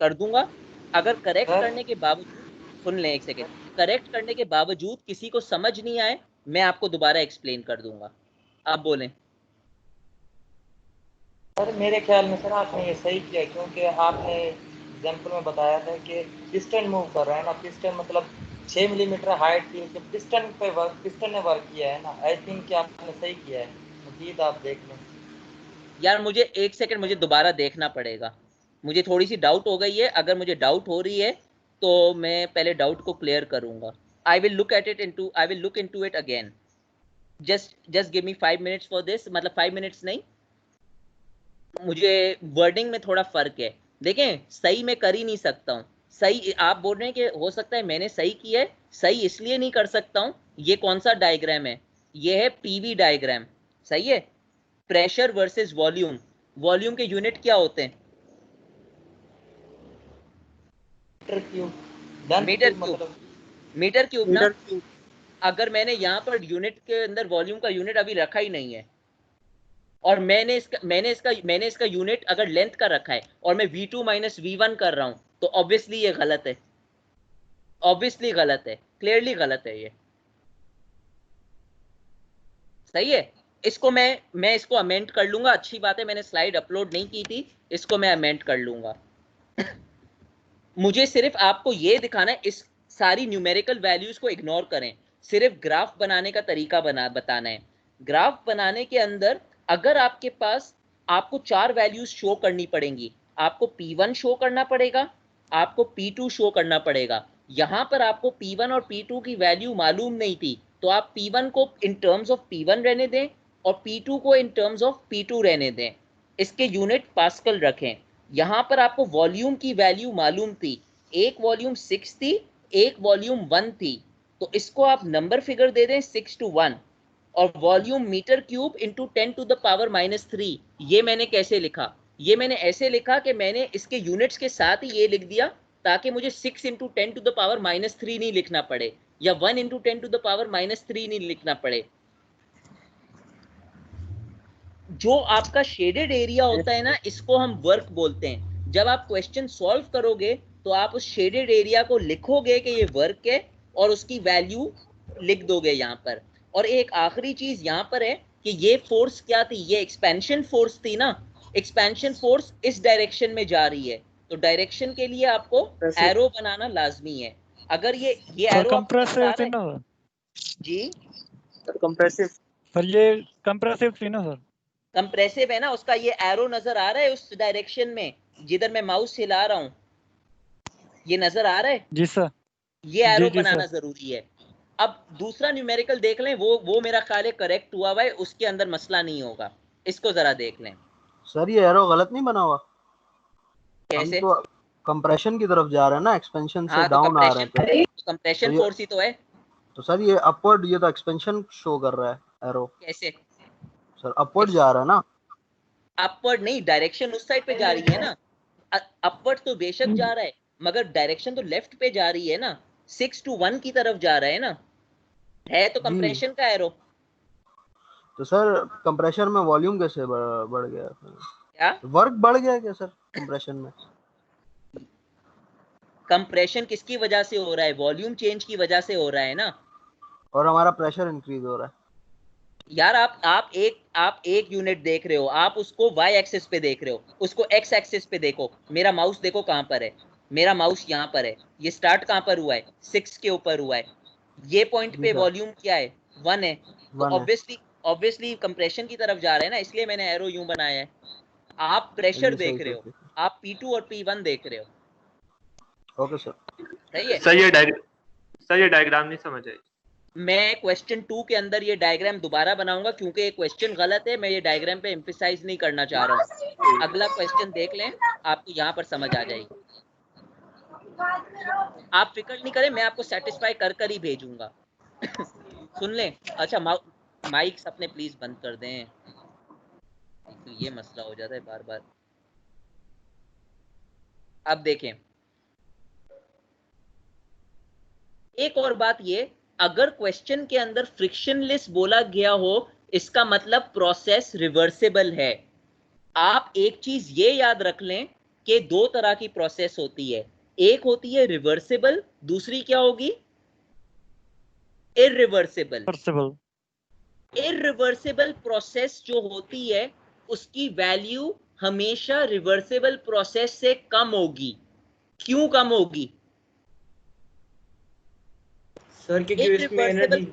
कर दूंगा। अगर करेक्ट करने के बावजूद, सुन लें एक सेकेंड, करेक्ट करने के बावजूद किसी को समझ नहीं आए, मैं आपको दोबारा एक्सप्लेन कर दूंगा। आप बोलें। सर मेरे ख्याल में सर आपने ये सही किया, क्योंकि आपने एग्जाम्पल में बताया था कि पिस्टन मूव कर रहा है ना, पिस्टन मतलब 6 मिलीमीटर हाइट थी, तो पिस्टन ने वर्क किया है ना। आई थिंक कि आपने सही किया है, मजीद आप देख लें। यार मुझे एक सेकंड, मुझे दोबारा देखना पड़ेगा, मुझे थोड़ी सी डाउट हो गई है। अगर मुझे डाउट हो रही है तो मैं पहले डाउट को क्लियर करूंगा। I will look into it again. Just give me 5 minutes for this, मतलब 5 मिनट्स नहीं, मुझे वर्डिंग में थोड़ा फर्क है। देखें, सही मैं कर ही नहीं सकता हूँ। सही आप बोल रहे हैं कि हो सकता है मैंने सही किया है, सही इसलिए नहीं कर सकता हूँ। ये कौन सा डायग्राम है? ये है PV डायग्राम, सही है। प्रेशर वर्सेस वॉल्यूम, वॉल्यूम के यूनिट क्या होते हैं? मीटर क्यूब ना। अगर मैंने यहाँ पर यूनिट के अंदर वॉल्यूम का यूनिट अभी रखा ही नहीं है, और मैंने इसका यूनिट अगर लेंथ का रखा है और मैं V2 माइनस V1 कर रहा हूं, तो ऑब्वियसली ये गलत है, ऑब्वियसली गलत है, क्लियरली गलत है ये। सही है। इसको मैं इसको अमेंड कर लूंगा। अच्छी बात है, मैंने स्लाइड अपलोड नहीं की थी, इसको मैं अमेंड कर लूंगा। मुझे सिर्फ आपको ये दिखाना है, इस सारी न्यूमेरिकल वैल्यूज को इग्नोर करें, सिर्फ ग्राफ बनाने का तरीका बताना है। ग्राफ बनाने के अंदर अगर आपके पास, आपको 4 वैल्यूज शो करनी पड़ेंगी। आपको P1 शो करना पड़ेगा, आपको P2 शो करना पड़ेगा। यहां पर आपको P1 और P2 की वैल्यू मालूम नहीं थी, तो आप P1 को इन टर्म्स ऑफ P1 रहने दें और P2 को इन टर्म्स ऑफ P2 रहने दें। इसके यूनिट पास्कल रखें। यहां पर आपको वॉल्यूम की वैल्यू मालूम थी, एक वॉल्यूम 6 थी, एक वॉल्यूम 1 थी, तो इसको आप नंबर फिगर दे दें 6 to 1। और volume metre cube into 10 to the power -3। ये मैंने कैसे लिखा? ये मैंने ऐसे लिखा कि मैंने इसके यूनिट्स के साथ ही ये लिख दिया, ताकि मुझे 6 into 10 to the power -3 नहीं लिखना पड़े, या 1 into 10 to the power -3 नहीं लिखना पड़े। जो आपका शेडेड एरिया होता है ना, इसको हम वर्क बोलते हैं। जब आप क्वेश्चन सॉल्व करोगे तो आप उस शेडेड एरिया को लिखोगे कि ये वर्क है, और उसकी वैल्यू लिख दोगे यहाँ पर। और एक आखिरी चीज यहाँ पर है कि ये फोर्स क्या थी? ये एक्सपेंशन फोर्स थी ना। एक्सपेंशन फोर्स इस डायरेक्शन में जा रही है, तो डायरेक्शन के लिए आपको एरो बनाना लाजमी है। अगर ये एरो कंप्रेसिव थी ना जी, कंप्रेसिव सर, ये कंप्रेसिव थी ना सर। कंप्रेसिव है ना, उसका ये एरो नजर आ रहा है उस डायरेक्शन में, जिधर मैं माउस हिला रहा हूँ, ये नजर आ रहा है? जी सर। ये एरो जी बनाना जरूरी है। अब दूसरा न्यूमेरिकल देख लें, वो मेरा ख्याल है करेक्ट हुआ है, उसके अंदर मसला नहीं होगा। इसको जरा देख लें। सर ये एरो गलत नहीं बना हुआ? कैसे? हम तो कंप्रेशन की तरफ जा रहे हैं ना, एक्सपेंशन से हाँ, डाउन आ रहे हैं, तो कंप्रेशन फोर्स ही तो है। तो सर ये अपवर्ड, ये तो एक्सपेंशन शो कर रहा है एरो। कैसे सर अपवर्ड जा रहा है ना? अपवर्ड नहीं, डायरेक्शन उस साइड पे जा रही है ना। अपवर्ड तो बेशक जा रहा है, मगर डायरेक्शन तो लेफ्ट पे जा रही है ना, 6 to 1 की तरफ जा रहा है ना, है तो कंप्रेशन का एरो। तो सर कंप्रेशन में वॉल्यूम कैसे बढ़ गया? क्या वर्क बढ़ गया क्या सर कंप्रेशन में? कंप्रेशन किसकी वजह से हो रहा है? वॉल्यूम चेंज की वजह से हो रहा है ना। और हमारा प्रेशर इंक्रीज हो रहा है। यार आप एक यूनिट देख रहे हो, आप उसको y एक्सिस पे देख रहे हो, उसको x एक्सिस पे देखो। मेरा माउस देखो कहां पर है, मेरा माउस यहाँ पर है। ये स्टार्ट कहां पर हुआ है? 6 के ऊपर हुआ है। ये पॉइंट जी पे सर। वॉल्यूम क्या है, 1 है, तो 1 है। ऑब्वियसली कंप्रेशन की तरफ जा रहे हैं ना, इसलिए मैंने एरो यूं बनाया है। आप प्रेशर जी देख सही रहे हो, सर। आप P2 और P1 देख रहे हो, ओके सर। सही है। सर ये डायग्राम नहीं समझ आई। मैं क्वेश्चन 2 के अंदर ये डायग्राम दोबारा बनाऊंगा, क्योंकि ये क्वेश्चन गलत है, मैं ये डायग्राम पे एम्फेसाइज नहीं करना चाह रहा हूँ। अगला क्वेश्चन देख लें, आपको यहाँ पर समझ आ जाएगी। आप फिक्र नहीं करें, मैं आपको सेटिस्फाई कर ही भेजूंगा। सुन लें। अच्छा, माइक्स अपने प्लीज बंद कर दें, तो ये मसला हो जाता है बार बार। अब देखें, एक और बात ये, अगर क्वेश्चन के अंदर फ्रिक्शनलेस बोला गया हो, इसका मतलब प्रोसेस रिवर्सिबल है। आप एक चीज ये याद रख लें कि दो तरह की प्रोसेस होती है, एक होती है रिवर्सिबल, दूसरी क्या होगी, इररिवर्सिबल। इररिवर्सिबल प्रोसेस जो होती है उसकी वैल्यू हमेशा रिवर्सिबल प्रोसेस से कम होगी। क्यों कम होगी? सर क्योंकि इसमें एनर्जी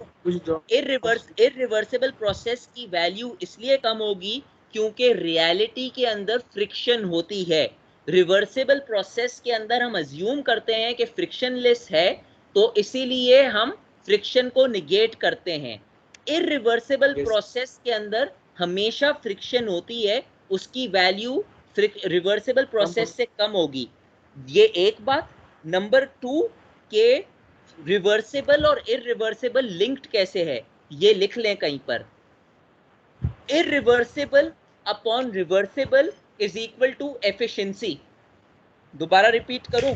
इररिवर्सिबल प्रोसेस की वैल्यू इसलिए कम होगी क्योंकि रियलिटी के अंदर फ्रिक्शन होती है। रिवर्सिबल प्रोसेस के अंदर हम अज्यूम करते हैं कि फ्रिक्शनलेस है, तो इसीलिए हम फ्रिक्शन को निगेट करते हैं। इररिवर्सिबल प्रोसेस के अंदर हमेशा फ्रिक्शन होती है, उसकी वैल्यू रिवर्सिबल प्रोसेस से कम होगी। ये एक बात। नंबर 2 के रिवर्सिबल और इररिवर्सिबल लिंक्ड कैसे है, ये लिख लें कहीं पर। Irreversible upon reversible is equal to efficiency. दोबारा रिपीट करूं,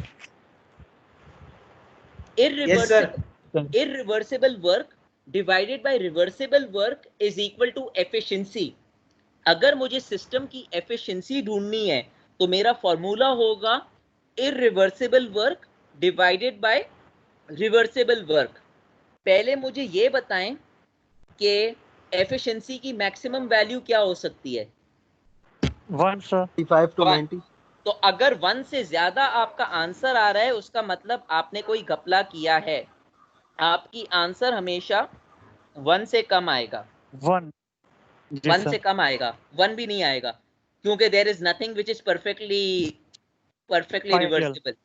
irreversible work divided by reversible work is equal to efficiency. अगर मुझे सिस्टम की एफिशिएंसी ढूंढनी है तो मेरा फॉर्मूला होगा irreversible work divided by reversible work. पहले मुझे ये बताएं कि एफिशिएंसी की मैक्सिमम वैल्यू क्या हो सकती है? 1 सर। 85 to 90। तो अगर 1 से ज्यादा आपका आंसर आ रहा है, उसका मतलब आपने कोई घपला किया है। आपकी आंसर हमेशा 1 से कम आएगा। 1 से कम आएगा, 1 भी नहीं आएगा, क्योंकि there is nothing which is perfectly reversible.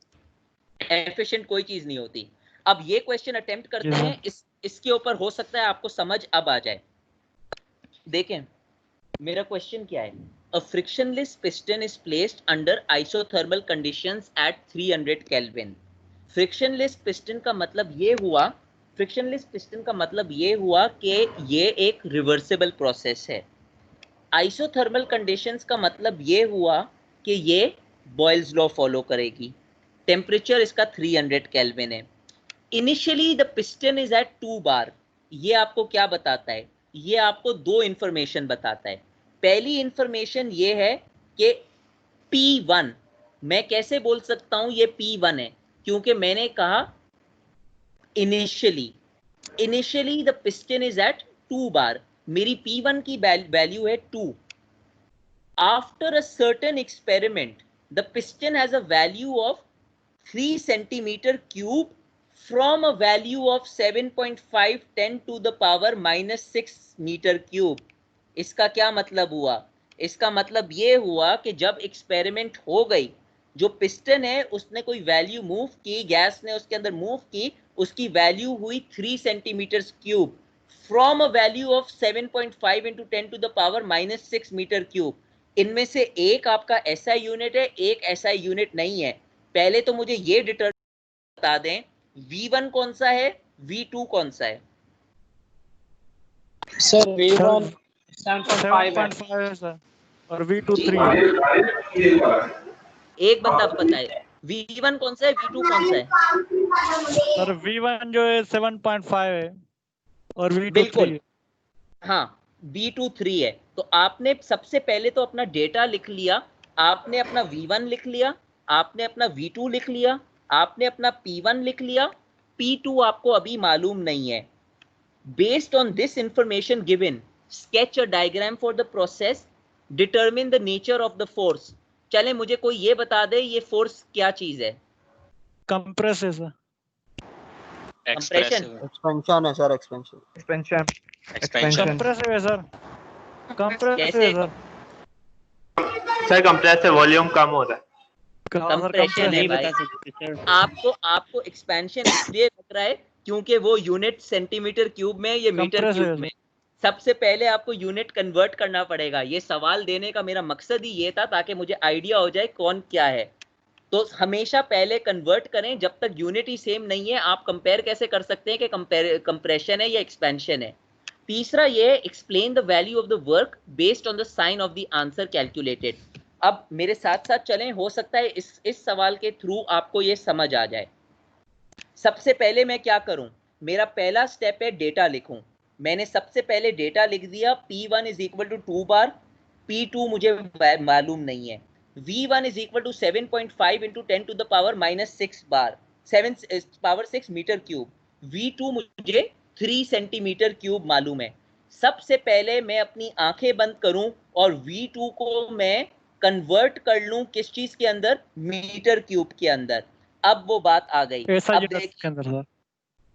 Efficient कोई चीज नहीं होती। अब ये क्वेश्चन अटेम्प्ट करते हैं, इसके ऊपर हो सकता है आपको समझ अब आ जाए। देखें मेरा क्वेश्चन क्या है। A frictionless piston is placed under isothermal conditions at 300 Kelvin. Frictionless piston का मतलब ये हुआ, frictionless piston का मतलब ये हुआ कि ये एक रिवर्सिबल प्रोसेस है। Isothermal conditions का मतलब ये हुआ कि ये बॉयल्स लॉ फॉलो करेगी। टेम्परेचर इसका 300 केल्विन है। Initially the piston is at 2 bar. ये आपको क्या बताता है? ये आपको दो इंफॉर्मेशन बताता है। पहली इंफॉर्मेशन ये है कि P1, मैं कैसे बोल सकता हूं ये P1 है, क्योंकि मैंने कहा initially the piston is at 2 bar, मेरी P1 की वैल्यू है 2। After a certain experiment the piston has a value of 3 centimetre cube from a value of 7.5 10 to the power minus 6 metre cube. इसका क्या मतलब हुआ? इसका मतलब ये हुआ कि जब एक्सपेरिमेंट हो गई, जो पिस्टन है उसने कोई वैल्यू मूव की, गैस ने उसके अंदर मूव की, उसकी वैल्यू हुई 3 centimetre cube from a value of 7.5 into 10 to the power minus 6 metre cube. इनमें से एक आपका SI यूनिट है, एक SI यूनिट नहीं है। पहले तो मुझे ये डिटरमाइन बता दें V1 कौन सा है, V2 कौन सा है? सर V1 7.5 है सर, और V2 3 है। एक बंदा बताए V1 कौन सा है, V2 कौन सा है? सर V1 जो है 7.5 है और V2 बिल्कुल 3 है। हाँ, V2 3 है। तो आपने सबसे पहले तो अपना डेटा लिख लिया, आपने अपना V1 लिख लिया, आपने अपना V2 लिख लिया, आपने अपना P1 लिख लिया, P2 आपको अभी मालूम नहीं है। Based on this information given, sketch a diagram for the process, determine the nature of the force। चले मुझे कोई ये बता दे ये फोर्स क्या चीज है? कंप्रेस है सर। कंप्रेशन एक्सपेंशन है sir, expansion expansion expansion compressive है सर, कंप्रेसिव कैसे? है सर। सर कंप्रेस से वॉल्यूम कम हो रहा है। कंप्रेशन है नहीं भाई। बता सकते सर। आपको एक्सपेंशन इसलिए लग रहा है क्योंकि वो यूनिट सेंटीमीटर क्यूब में, ये मीटर Compressor क्यूब में। सबसे पहले आपको यूनिट कन्वर्ट करना पड़ेगा। ये सवाल देने का मेरा मकसद ही ये था ताकि मुझे आइडिया हो जाए कौन क्या है। तो हमेशा पहले कन्वर्ट करें, जब तक यूनिट ही सेम नहीं है आप कंपेयर कैसे कर सकते हैं कि कंप्रेशन है या एक्सपेंशन है। तीसरा ये explain the value of the work based on the sign of the answer calculated. अब मेरे साथ साथ चलें, हो सकता है इस सवाल के थ्रू आपको ये समझ आ जाए। सबसे पहले मैं क्या करूं, मेरा पहला स्टेप है डेटा लिखूं। मैंने सबसे पहले डेटा लिख दिया, P1 is equal to 2 bar, P2 मुझे मालूम नहीं है, V1 is equal to 7.5 into 10 to the power -6 bar, 7 power 6 metre cube, V2 मुझे 3 सेंटीमीटर क्यूब मालूम है। सबसे पहले मैं अपनी आंखें बंद करूं और V2 को मैं कन्वर्ट कर लूं किस चीज के अंदर, मीटर क्यूब के अंदर। अब वो बात आ गई। अब देखिए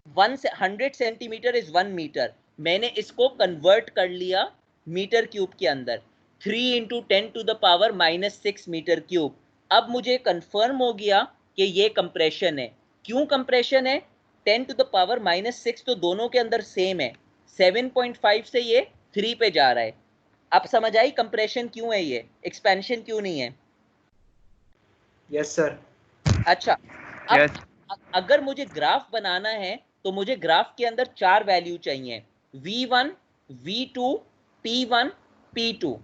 100 सेंटीमीटर इज 1 मीटर, मैंने इसको कन्वर्ट कर लिया मीटर क्यूब के अंदर, 3 into 10 to the power -6 metre cube. अब मुझे कंफर्म हो गया कि ये कंप्रेशन है। क्यों कंप्रेशन है? 10 टू द पावर -6 तो दोनों के अंदर सेम है, 7.5 से ये 3 पे जा रहा है। अब समझ आई कंप्रेशन क्यों है, ये एक्सपेंशन क्यों नहीं है? Yes sir. अच्छा, अब अगर मुझे ग्राफ बनाना है तो मुझे ग्राफ के अंदर 4 वैल्यू चाहिए, V1, V2, P1, P2।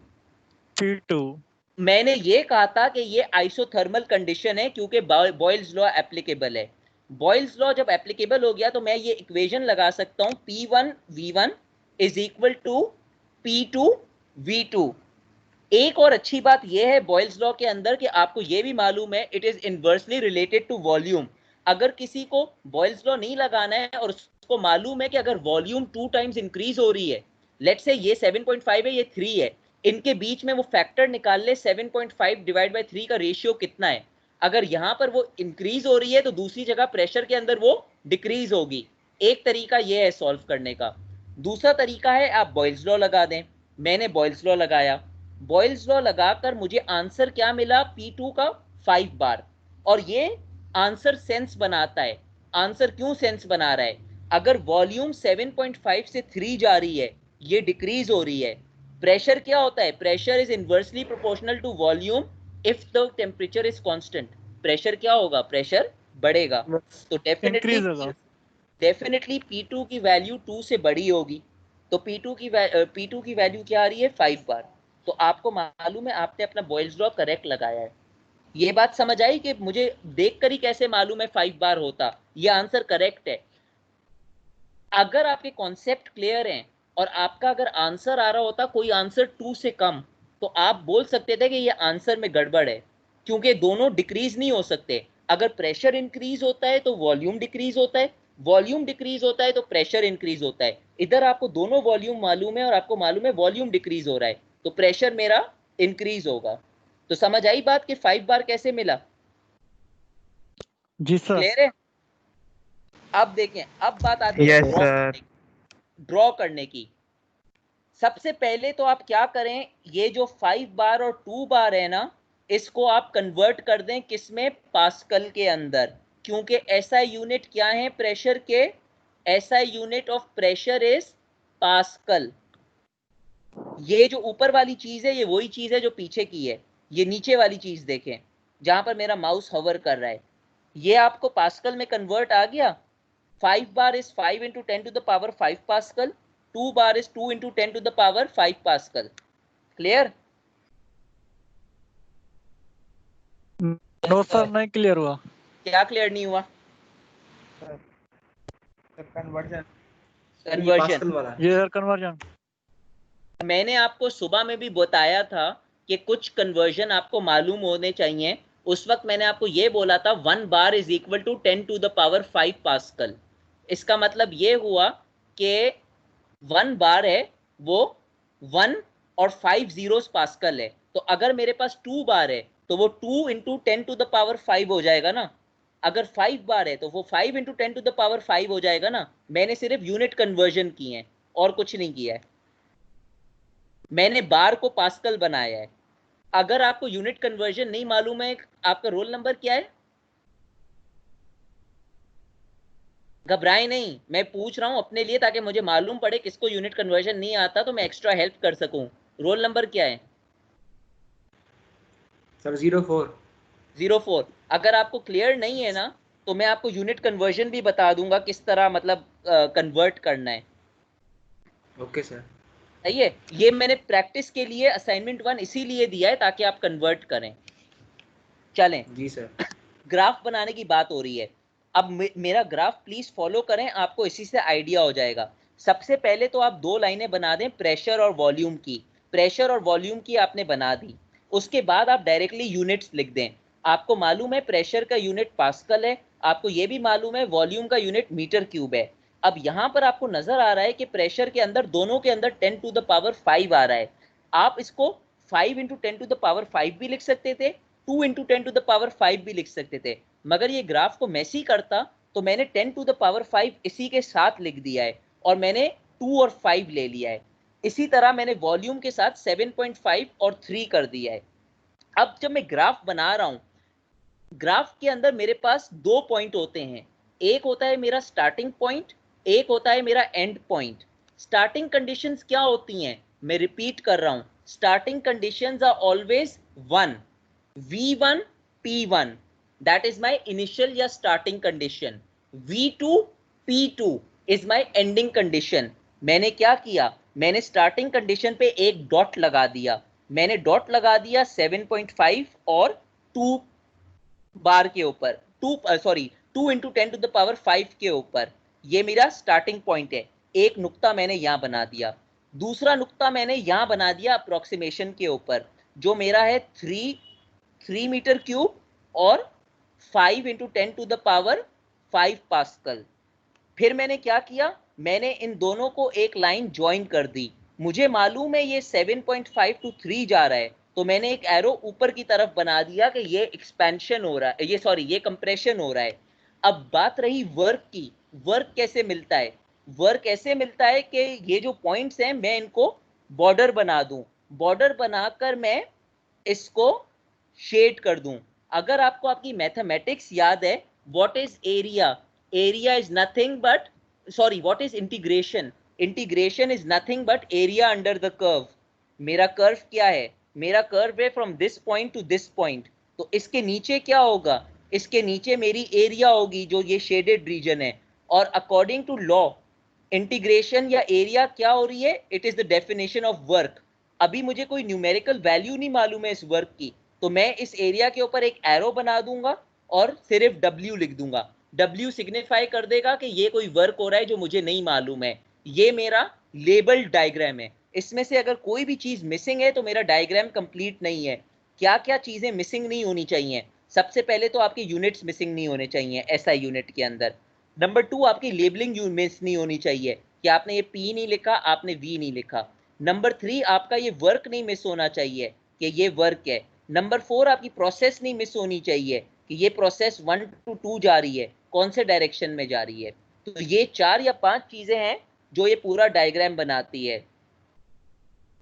मैंने ये कहा था कि ये आइसोथर्मल कंडीशन है क्योंकि बॉयल्स लॉ एप्लीकेबल है। बॉयल्स लॉ जब एप्लीकेबल हो गया तो मैं ये इक्वेशन लगा सकता हूं, P1 V1 is equal to P2 V2। एक और अच्छी बात यह है बॉयल्स लॉ के अंदर कि आपको यह भी मालूम है it is inversely related to volume. अगर किसी को बॉयल्स लॉ नहीं लगाना है और उसको मालूम है कि अगर वॉल्यूम 2 टाइम्स इंक्रीज हो रही है, लेट्स से ये 7.5 है, ये 3 है, इनके बीच में वो फैक्टर निकाल ले 7.5 डिवाइड बाय 3 का रेशियो कितना है। अगर यहां पर वो इंक्रीज हो रही है तो दूसरी जगह प्रेशर के अंदर वो डिक्रीज होगी। एक तरीका ये है सॉल्व करने का। दूसरा तरीका है आप बॉयल्स लॉ लगा दें। मैंने बॉयल्स लॉ लगाया, बॉयल्स लॉ लगाकर मुझे आंसर क्या मिला, P2 का 5 बार। और ये आंसर सेंस बनाता है। आंसर क्यों सेंस बना रहा है? अगर वॉल्यूम 7.5 से 3 जा रही है, ये डिक्रीज हो रही है, प्रेशर क्या होता है, pressure is inversely proportional to volume if the temperature is constant. Pressure क्या होगा, प्रेशर बढ़ेगा, तो डेफिनेटली P2 की वैल्यू 2 से बड़ी होगी। तो P2 की वैल्यू क्या आ रही है, 5 बार। तो आपको मालूम है आपने अपना बॉयल्स लॉ करेक्ट लगाया है। ये बात समझ आई कि मुझे देखकर ही कैसे मालूम है 5 बार होता, ये आंसर करेक्ट है। अगर आपके कॉन्सेप्ट क्लियर हैं और आपका अगर आंसर आ रहा होता कोई आंसर 2 से कम, तो आप बोल सकते थे कि ये आंसर में गड़बड़ है, क्योंकि दोनों डिक्रीज नहीं हो सकते। अगर प्रेशर इंक्रीज होता है तो वॉल्यूम डिक्रीज होता है, वॉल्यूम डिक्रीज होता है तो प्रेशर इंक्रीज होता है। इधर आपको दोनों वॉल्यूम मालूम है और आपको मालूम है वॉल्यूम डिक्रीज हो रहा है, तो प्रेशर मेरा इंक्रीज होगा। तो समझ आई बात कि 5 बार कैसे मिला? जी सर। क्लियर है? अब देखें, अब बात आती है ड्रॉ करने की। सबसे पहले तो आप क्या करें, ये जो 5 बार और 2 बार है ना, इसको आप कन्वर्ट कर दें किसमें, पास्कल के अंदर, क्योंकि एसआई यूनिट क्या है प्रेशर के, SI unit of pressure is pascal. ये जो ऊपर वाली चीज है ये वही चीज है जो पीछे की है। ये नीचे वाली चीज देखें जहां पर मेरा माउस हवर कर रहा है, ये आपको पास्कल में कन्वर्ट आ गया। 5 bar is 5 into 10 to the power 5 pascal, 2 bar is 2 into 10 to the power 5 pascal. Clear? No sir, नहीं क्लियर हुआ। क्या क्लियर नहीं हुआ? कन्वर्जन ये सर कन्वर्जन मैंने आपको सुबह में भी बताया था कि कुछ कन्वर्जन आपको मालूम होने चाहिए। उस वक्त मैंने आपको ये बोला था 1 bar is equal to 10 to the power 5 pascal. इसका मतलब ये हुआ कि 1 बार है वो 1 और 5 जीरोस पास्कल है। तो अगर मेरे पास 2 बार है तो वो 2 इंटू 10 टू द पावर 5 हो जाएगा ना। अगर 5 बार है तो वो 5 × 10⁵ हो जाएगा ना। मैंने सिर्फ यूनिट कन्वर्जन की है और कुछ नहीं किया है, मैंने बार को पास्कल बनाया है। अगर आपको यूनिट कन्वर्जन नहीं मालूम है, आपका रोल नंबर क्या है? घबराए नहीं, मैं पूछ रहा हूं अपने लिए ताकि मुझे मालूम पड़े किसको यूनिट कन्वर्जन नहीं आता तो मैं एक्स्ट्रा हेल्प कर सकूं। रोल नंबर क्या है सर? 04। अगर आपको क्लियर नहीं है ना तो मैं आपको यूनिट कन्वर्जन भी बता दूंगा किस तरह मतलब कन्वर्ट करना है। Okay sir. सही है, ये मैंने प्रैक्टिस के लिए असाइनमेंट 1 इसीलिए दिया है ताकि आप कन्वर्ट करें। चलें जी सर। ग्राफ बनाने की बात हो रही है। अब मेरा ग्राफ प्लीज फॉलो करें, आपको इसी से आइडिया हो जाएगा। सबसे पहले तो आप 2 लाइनें बना दें प्रेशर और वॉल्यूम की। प्रेशर और वॉल्यूम की आपने बना दी, उसके बाद आप डायरेक्टली यूनिट्स लिख दें। आपको मालूम है प्रेशर का यूनिट पास्कल है, आपको ये भी मालूम है वॉल्यूम का यूनिट मीटर क्यूब है। अब यहाँ पर आपको नजर आ रहा है कि प्रेशर के अंदर दोनों के अंदर 10⁵ आ रहा है। आप इसको 5 × 10⁵ भी लिख सकते थे, 2 × 10⁵ भी लिख सकते थे, मगर ये ग्राफ को मैसी करता तो मैंने 10⁵ इसी के साथ लिख दिया है और मैंने 2 और 5 ले लिया है। इसी तरह मैंने वॉल्यूम के साथ 7.5 और 3 कर दिया है। अब जब मैं ग्राफ बना रहा हूं, ग्राफ के अंदर मेरे पास 2 पॉइंट होते हैं, एक होता है मेरा स्टार्टिंग पॉइंट, एक होता है मेरा एंड पॉइंट। स्टार्टिंग कंडीशंस क्या होती हैं, मैं रिपीट कर रहा हूं, starting conditions are always 1, V1 P1 that is my initial या starting condition, V2 P2 is my ending condition। मैंने क्या किया, मैंने स्टार्टिंग कंडीशन पे एक डॉट लगा दिया, मैंने डॉट लगा दिया 7.5 और 2 बार के ऊपर, 2 × 10⁵ के ऊपर। ये मेरा स्टार्टिंग पॉइंट है, एक नुक्ता मैंने यहां बना दिया। दूसरा नुक्ता मैंने यहां बना दिया अप्रोक्सीमेशन के ऊपर, जो मेरा है 3 मीटर क्यूब और 5 × 10⁵ पास्कल। फिर मैंने क्या किया, मैंने इन दोनों को एक लाइन ज्वाइन कर दी। मुझे मालूम है ये 7.5 to 3 जा रहा है, तो मैंने एक एरो ऊपर की तरफ बना दिया कि ये एक्सपेंशन हो रहा है, ये कंप्रेशन हो रहा है। अब बात रही वर्क की, वर्क कैसे मिलता है? वर्क ऐसे मिलता है कि ये जो पॉइंट्स हैं मैं इनको बॉर्डर बना दूं, बॉर्डर बनाकर मैं इसको शेड कर दूं। अगर आपको आपकी मैथमेटिक्स याद है, what is area? Area is nothing but what is integration? Integration is nothing but area under the curve. मेरा कर्व क्या है, मेरा कर्व है from this point two this point, तो इसके नीचे क्या होगा, इसके नीचे मेरी एरिया होगी जो ये शेडेड रीजन है। और अकॉर्डिंग टू लॉ इंटीग्रेशन या एरिया क्या हो रही है, it is the definition of work. अभी मुझे कोई न्यूमेरिकल वैल्यू नहीं मालूम है इस वर्क की, तो मैं इस एरिया के ऊपर एक एरो बना दूंगा और सिर्फ W लिख दूंगा। W सिग्निफाई कर देगा कि ये कोई वर्क हो रहा है जो मुझे नहीं मालूम है। ये मेरा लेबल डायग्राम है, इसमें से अगर कोई भी चीज मिसिंग है तो मेरा डायग्राम कंप्लीट नहीं है। क्या क्या चीजें मिसिंग नहीं होनी चाहिए? सबसे पहले तो आपके यूनिट्स मिसिंग नहीं होने चाहिए SI यूनिट के अंदर। नंबर 2, आपकी लेबलिंग मिस नहीं होनी चाहिए कि आपने ये P नहीं लिखा, आपने V नहीं लिखा। नंबर 3, आपका ये वर्क नहीं मिस होना चाहिए कि ये वर्क है। नंबर 4, आपकी प्रोसेस नहीं मिस होनी चाहिए कि ये प्रोसेस 1 to 2 जा रही है, कौन से डायरेक्शन में जा रही है। तो ये 4 या 5 चीजें हैं जो ये पूरा डायग्राम बनाती है।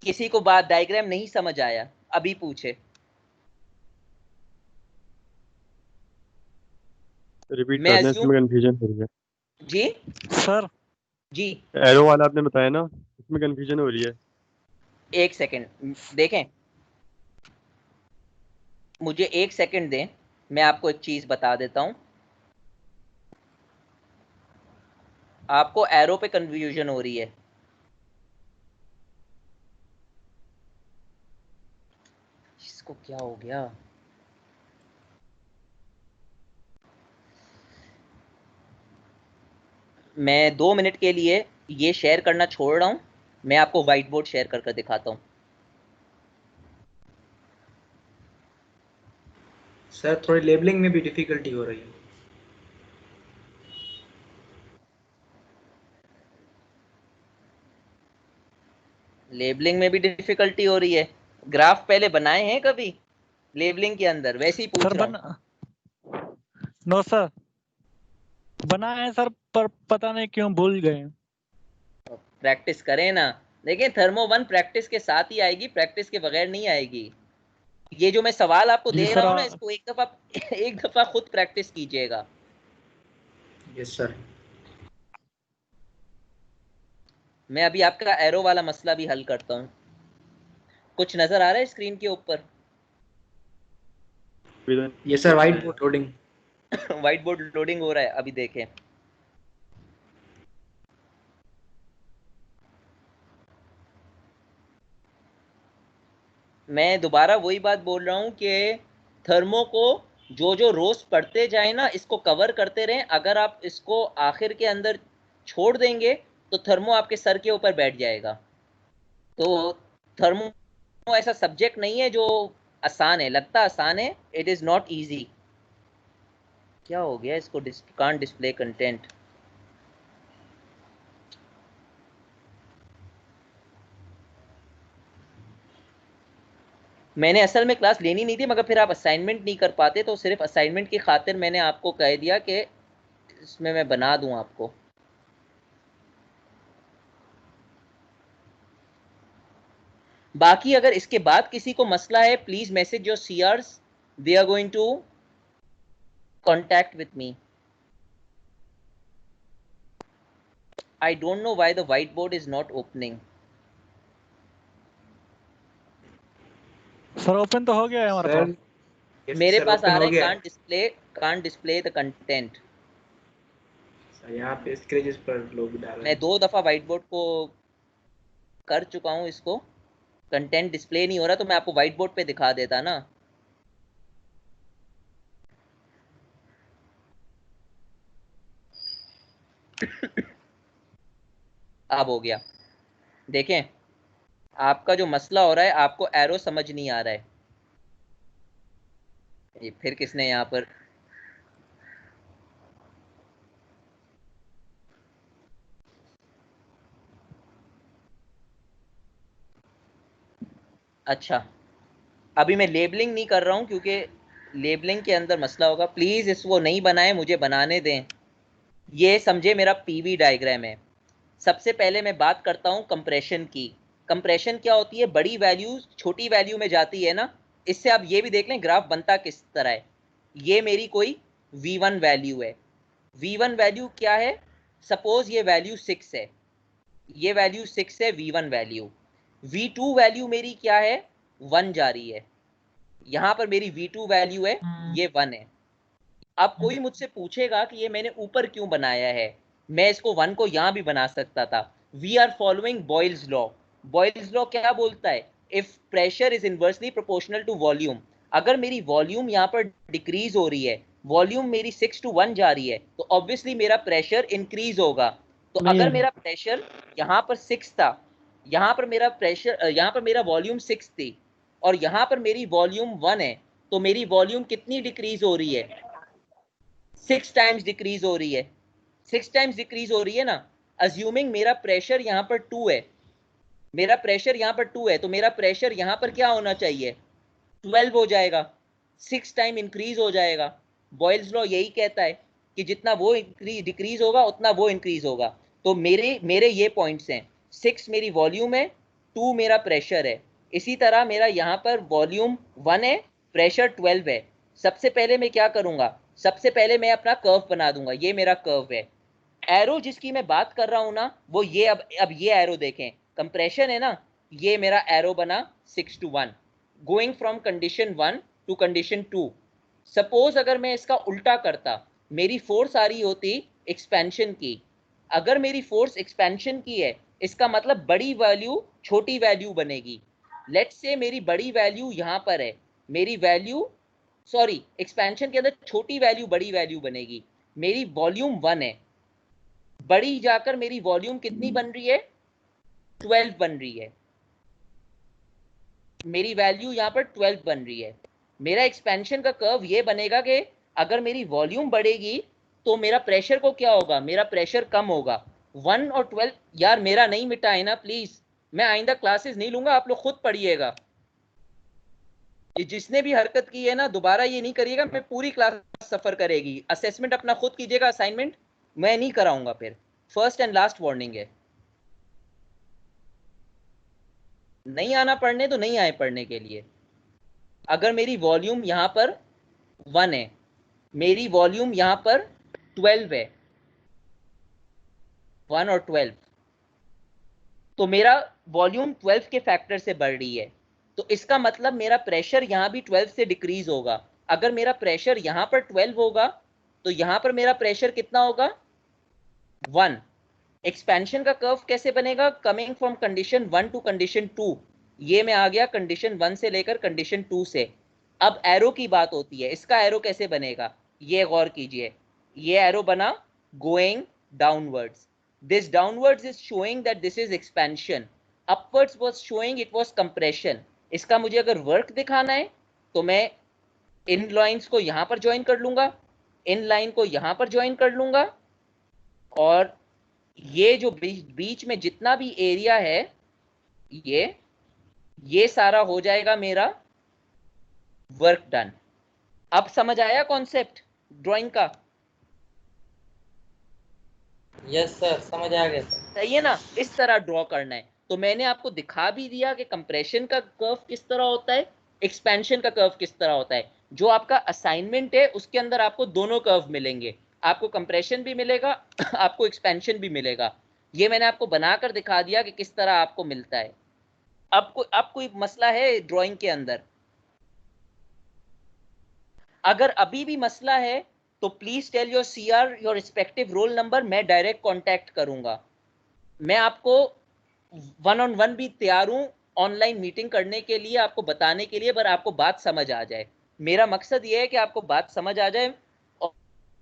किसी को बात डायग्राम नहीं समझ आया अभी पूछे। रिपीट मैं करना, इसमें कंफ्यूजन हो रही है जी सर। जी एरो वाला आपने बताया ना, इसमें कंफ्यूजन हो रही है। एक सेकंड देखें, मुझे एक सेकंड दें, मैं आपको एक चीज बता देता हूं। आपको एरो पे कंफ्यूजन हो रही है, इसको क्या हो गया? मैं 2 मिनट के लिए ये शेयर करना छोड़ रहा हूं, मैं आपको व्हाइट बोर्ड शेयर कर दिखाता हूं। सर थोड़ी लेबलिंग में भी डिफिकल्टी हो रही है। लेबलिंग में भी डिफिकल्टी हो रही है? ग्राफ पहले बनाए हैं कभी लेबलिंग के अंदर? वैसे ही पूछ सर रहा हूं। नो सर, बना है सर, पर पता नहीं क्यों भूल गए। प्रैक्टिस करें ना। देखिए थर्मो 1 प्रैक्टिस के साथ ही आएगी, प्रैक्टिस के बगैर नहीं आएगी। ये जो मैं सवाल आपको जी दे सर, रहा हूँ ना, इसको एक दफा खुद प्रैक्टिस कीजिएगा। Yes sir. मैं अभी आपका एरो वाला मसला भी हल करता हूँ। कुछ नजर आ रहा है स्क्रीन के ऊपर? Yes sir, white board loading. White board loading हो रहा है, अभी देखें। मैं दोबारा वही बात बोल रहा हूँ कि थर्मो को जो जो रोज पढ़ते जाए ना, इसको कवर करते रहें। अगर आप इसको आखिर के अंदर छोड़ देंगे तो थर्मो आपके सर के ऊपर बैठ जाएगा। तो थर्मो ऐसा सब्जेक्ट नहीं है जो आसान है, लगता आसान है, इट इज नॉट इजी। क्या हो गया इसको? Can't display content. मैंने असल में क्लास लेनी नहीं थी, मगर फिर आप असाइनमेंट नहीं कर पाते, तो सिर्फ असाइनमेंट की खातिर मैंने आपको कह दिया कि इसमें मैं बना दूं आपको। बाकी अगर इसके बाद किसी को मसला है, please message your CRs, they are going to contact with me. I don't know why the whiteboard is not opening. Sir open तो हो गया है हमारे पास। मेरे पास आ रहा है can't display the content। यहाँ पे स्क्रैचेस पर लोग डाल रहे हैं। मैं 2 दफा व्हाइट बोर्ड को कर चुका हूँ, इसको कंटेंट डिस्प्ले नहीं हो रहा, तो मैं आपको व्हाइट बोर्ड पे दिखा देता ना। अब हो गया। देखें आपका जो मसला हो रहा है, आपको एरो समझ नहीं आ रहा है। ये फिर किसने यहाँ पर अच्छा, अभी मैं लेबलिंग नहीं कर रहा हूँ क्योंकि लेबलिंग के अंदर मसला होगा। प्लीज इसको नहीं बनाए, मुझे बनाने दें। ये समझे मेरा पीवी डायग्राम है। सबसे पहले मैं बात करता हूँ कंप्रेशन की। कंप्रेशन क्या होती है? बड़ी वैल्यू छोटी वैल्यू में जाती है ना। इससे आप ये भी देख लें ग्राफ बनता किस तरह है। ये मेरी कोई V1 वैल्यू है। V1 वैल्यू क्या है? सपोज ये वैल्यू 6 है, ये वैल्यू 6 है V1 वैल्यू। V2 वैल्यू मेरी क्या है? 1 जा रही है। यहाँ पर मेरी V2 वैल्यू है, ये 1 है। अब कोई मुझसे पूछेगा कि ये मैंने ऊपर क्यों बनाया है, मैं इसको 1 को यहाँ भी बना सकता था। We are following Boyle's law. Boyle's law क्या बोलता है? If pressure is inversely proportional to volume, अगर मेरी वॉल्यूम यहाँ पर डिक्रीज हो रही है, वॉल्यूम मेरी 6 to 1 जा रही है, तो ऑब्वियसली मेरा प्रेशर इंक्रीज होगा। तो अगर मेरा प्रेशर यहाँ पर 6 था, यहाँ पर मेरा प्रेशर, यहाँ पर मेरा वॉल्यूम 6 थी और यहाँ पर मेरी वॉल्यूम 1 है, तो मेरी वॉल्यूम कितनी डिक्रीज हो रही है? 6 टाइम्स डिक्रीज हो रही है। 6 टाइम्स डिक्रीज हो रही है ना। अज्यूमिंग मेरा प्रेशर यहाँ पर 2 है, मेरा प्रेशर यहाँ पर 2 है, तो मेरा प्रेशर यहाँ पर क्या होना चाहिए? 12 हो जाएगा। 6 टाइम इंक्रीज हो जाएगा। बॉयल्स लॉ यही कहता है कि जितना वो डिक्रीज होगा उतना वो इंक्रीज होगा। तो मेरे ये पॉइंट्स हैं। 6 मेरी वॉल्यूम है, 2 मेरा प्रेशर है। इसी तरह मेरा यहाँ पर वॉल्यूम 1 है, प्रेशर 12 है। सबसे पहले मैं क्या करूंगा? सबसे पहले मैं अपना कर्व बना दूंगा। ये मेरा कर्व है। एरो जिसकी मैं बात कर रहा हूं ना, वो ये अब ये एरो देखें, कंप्रेशन है ना, ये मेरा एरो बना 6 to 1, going from condition 1 to condition 2। Suppose अगर मैं इसका उल्टा करता, मेरी फोर्स आ रही होती एक्सपेंशन की। अगर मेरी फोर्स एक्सपेंशन की है, इसका मतलब बड़ी वैल्यू छोटी वैल्यू बनेगी। लेट्स से मेरी बड़ी वैल्यू यहाँ पर है, मेरी वैल्यू सॉरी एक्सपेंशन के अंदर छोटी वैल्यू बड़ी वैल्यू बनेगी। मेरी वॉल्यूम 1 है, बड़ी जाकर मेरी वॉल्यूम कितनी बन रही है? 12 बन रही है। मेरी वैल्यू यहाँ पर 12 बन रही है। मेरा एक्सपेंशन का कर्व ये बनेगा कि अगर मेरी वॉल्यूम बढ़ेगी तो मेरा प्रेशर को क्या होगा? मेरा प्रेशर कम होगा। 1 और 12 यार मेरा नहीं मिटा है ना, प्लीज। मैं आइंदा क्लासेस नहीं लूंगा, आप लोग खुद पढ़िएगा। ये जिसने भी हरकत की है ना, दोबारा ये नहीं करिएगा, मैं पूरी क्लास सफर करेगी। असेसमेंट अपना खुद कीजिएगा, असाइनमेंट मैं नहीं कराऊंगा फिर। फर्स्ट एंड लास्ट वार्निंग है। नहीं आना पढ़ने तो नहीं आए पढ़ने के लिए। अगर मेरी वॉल्यूम यहां पर 1 है, मेरी वॉल्यूम यहां पर 12 है, 1 और 12, तो मेरा वॉल्यूम 12 के फैक्टर से बढ़ रही है, तो इसका मतलब मेरा प्रेशर यहां भी 12 से डिक्रीज होगा। अगर मेरा प्रेशर यहां पर 12 होगा तो यहां पर मेरा प्रेशर कितना होगा? 1। एक्सपेंशन का कर्व कैसे बनेगा? Coming from condition 1 to condition 2। ये मैं आ गया कंडीशन 1 से लेकर कंडीशन 2 से। अब एरो की बात होती है, इसका एरो कैसे बनेगा? ये गौर कीजिए, ये एरो बना going downwards. This downwards is showing that this is expansion. Upwards was showing it was compression. इसका मुझे अगर वर्क दिखाना है तो मैं इन लाइंस को यहां पर ज्वाइन कर लूंगा, इन लाइन को यहां पर ज्वाइन कर लूंगा, और ये जो बीच में जितना भी एरिया है ये सारा हो जाएगा मेरा वर्क डन। अब समझ आया कॉन्सेप्ट ड्राइंग का? यस सर, समझ आ गया सर। सही है ना? इस तरह ड्रॉ करना है। तो मैंने आपको दिखा भी दिया कि कंप्रेशन का कर्व किस तरह होता है, एक्सपेंशन का कर्व किस तरह होता है। जो आपका असाइनमेंट है उसके अंदर आपको दोनों कर्व मिलेंगे, आपको कंप्रेशन भी मिलेगा आपको एक्सपेंशन भी मिलेगा। ये मैंने आपको बनाकर दिखा दिया कि किस तरह आपको मिलता है। अब कोई मसला है ड्राइंग के अंदर? अगर अभी भी मसला है तो please tell your CR, your respective roll number, मैं डायरेक्ट कांटेक्ट करूंगा। मैं आपको 1-on-1 भी तैयार हूं ऑनलाइन मीटिंग करने के लिए, आपको बताने के लिए, पर आपको बात समझ आ जाए। मेरा मकसद ये है कि आपको बात समझ आ जाए,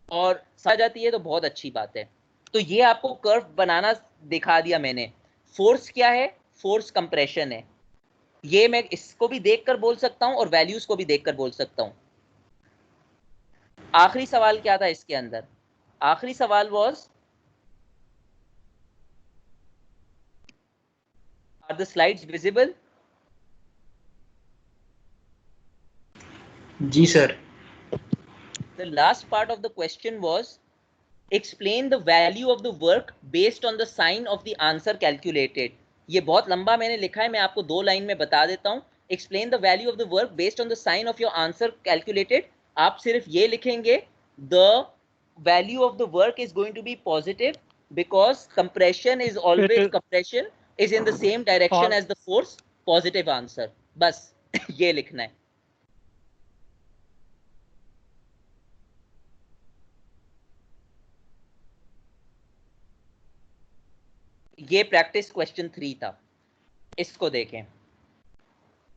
और समझ आती है तो बहुत अच्छी बात है। तो ये आपको कर्व बनाना दिखा दिया मैंने। फोर्स क्या है? फोर्स कंप्रेशन है। ये मैं इसको भी देखकर बोल सकता हूं और वैल्यूज को भी देखकर बोल सकता हूं। आखिरी सवाल क्या था इसके अंदर? आखिरी सवाल was, are the slides visible? जी sir. The last part of the question was, explain the value of the work based on the sign of the answer calculated. ये बहुत लंबा मैंने लिखा है, मैं आपको 2 लाइन में बता देता हूं। Explain the value of the work based on the sign of your answer calculated. आप सिर्फ ये लिखेंगे, the value of the work is going to be positive because compression is always compression is in the same direction as the force. Positive answer. बस ये लिखना है। ये practice question 3 था, इसको देखें।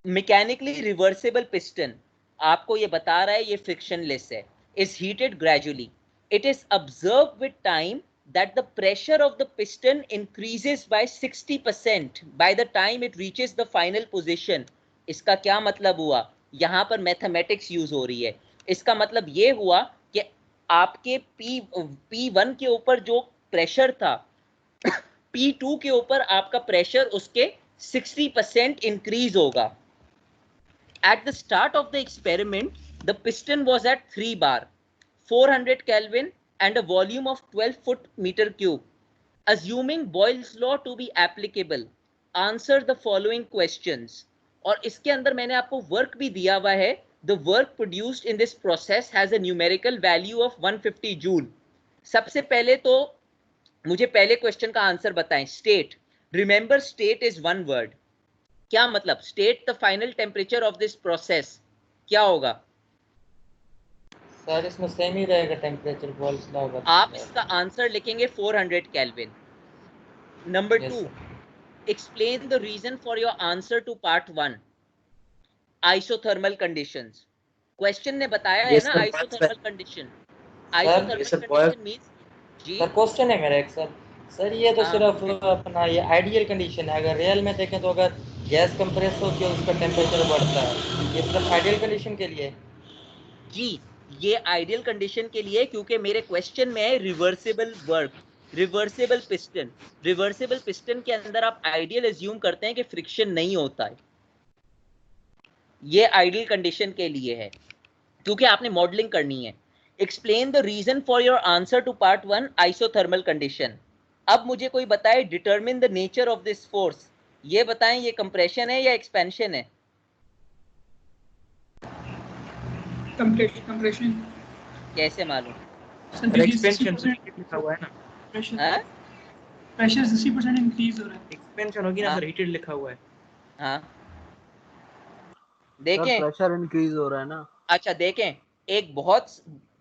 मैकेनिकली रिवर्सिबल पिस्टन, आपको ये बता रहा है ये फ्रिक्शनलेस है, is heated gradually. It is observe with time that the pressure of the piston increases by 60% by the time it reaches the final position. इसका क्या मतलब हुआ? यहाँ पर मैथमेटिक्स यूज हो रही है। इसका मतलब ये हुआ कि आपके P1 के ऊपर जो प्रेशर था, P2 के ऊपर आपका प्रेशर उसके 60% इंक्रीज होगा। At the start of the experiment, the piston was at 3 bar, 400 Kelvin and a volume of 12 foot meter cube. Assuming Boyle's law to be applicable, answer the following questions. और इसके अंदर मैंने आपको work भी दिया हुआ है। The work produced in this process has a numerical value of 150 joule. सबसे पहले तो मुझे पहले क्वेश्चन का आंसर बताएं। State, remember state is one word. क्या मतलब? State the final temperature of this process. क्या होगा सर? इसमें सेम ही रहेगा टेम्परेचर, बॉयल्स लॉ का। आप इसका आंसर लिखेंगे 400 kelvin. Number 2, explain the reason for your answer to part 1, isothermal conditions. Question ने बताया है ना isothermal condition. Isothermal condition means जी सर क्वेश्चन है मेरा एक सर ये तो सिर्फ अपना ये आइडियल कंडीशन है। अगर रियल में देखें तो अगर गैस कंप्रेस होकर उसका टेम्परेचर बढ़ता है, ये सिर्फ आइडियल कंडीशन के लिए जी। ये आइडियल कंडीशन के लिए, क्योंकि मेरे क्वेश्चन में है reversible work, reversible piston. Reversible piston के अंदर आप आइडियल एज्यूम करते हैं कि फ्रिक्शन नहीं होता है। ये आइडियल कंडीशन के लिए है क्योंकि आपने मॉडलिंग करनी है। Explain the reason for your answer to part 1 isothermal condition. अब मुझे कोई बताए determine the nature of this force, ये बताएं ये कंप्रेशन है या एक्सपेंशन है? कंप्रेशन। कैसे मालूम? एक्सपेंशन लिखा हुआ है ना, प्रेशर 60% इंक्रीज हो रहा है। एक्सपेंशन होगी ना सर, हीटेड लिखा हुआ है। हाँ देखें, प्रेशर इंक्रीज हो रहा है ना। अच्छा देखें, एक बहुत,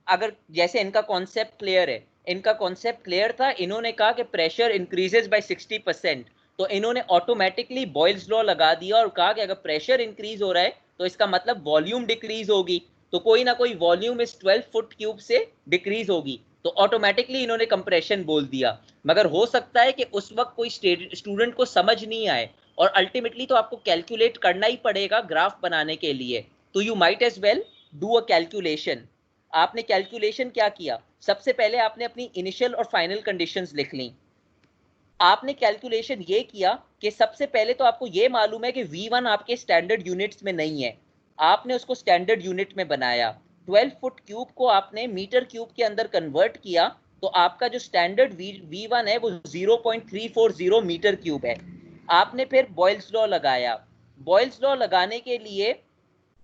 अगर जैसे इनका कॉन्सेप्ट क्लियर है, इनका कॉन्सेप्ट क्लियर था, इन्होंने कहा कि प्रेशर इंक्रीजेस बाय 60%, तो इन्होंने ऑटोमेटिकली बॉयल्स लॉ लगा दिया और कहा कि अगर प्रेशर इंक्रीज हो रहा है तो इसका मतलब वॉल्यूम डिक्रीज होगी, तो कोई ना कोई वॉल्यूम इस 12 फुट क्यूब से डिक्रीज होगी, तो ऑटोमेटिकली इन्होंने कंप्रेशन बोल दिया। मगर हो सकता है कि उस वक्त कोई स्टूडेंट को समझ नहीं आए और अल्टीमेटली तो आपको कैलकुलेट करना ही पड़ेगा ग्राफ बनाने के लिए, तो you might as well do a calculation. आपने कैलकुलेशन क्या किया? सबसे पहले आपने अपनी इनिशियल और फाइनल कंडीशंस लिख ली। आपने कैलकुलेशन ये किया कि सबसे पहले तो आपको ये मालूम है कि V1 आपके स्टैंडर्ड यूनिट्स में नहीं है, आपने उसको स्टैंडर्ड यूनिट में बनाया। 12 फुट क्यूब को आपने मीटर क्यूब के अंदर कन्वर्ट किया, तो आपका जो स्टैंडर्ड V1 है वो 0.340 मीटर क्यूब है। आपने फिर बॉयल्स लॉ लगाया। बॉयल्स लॉ लगाने के लिए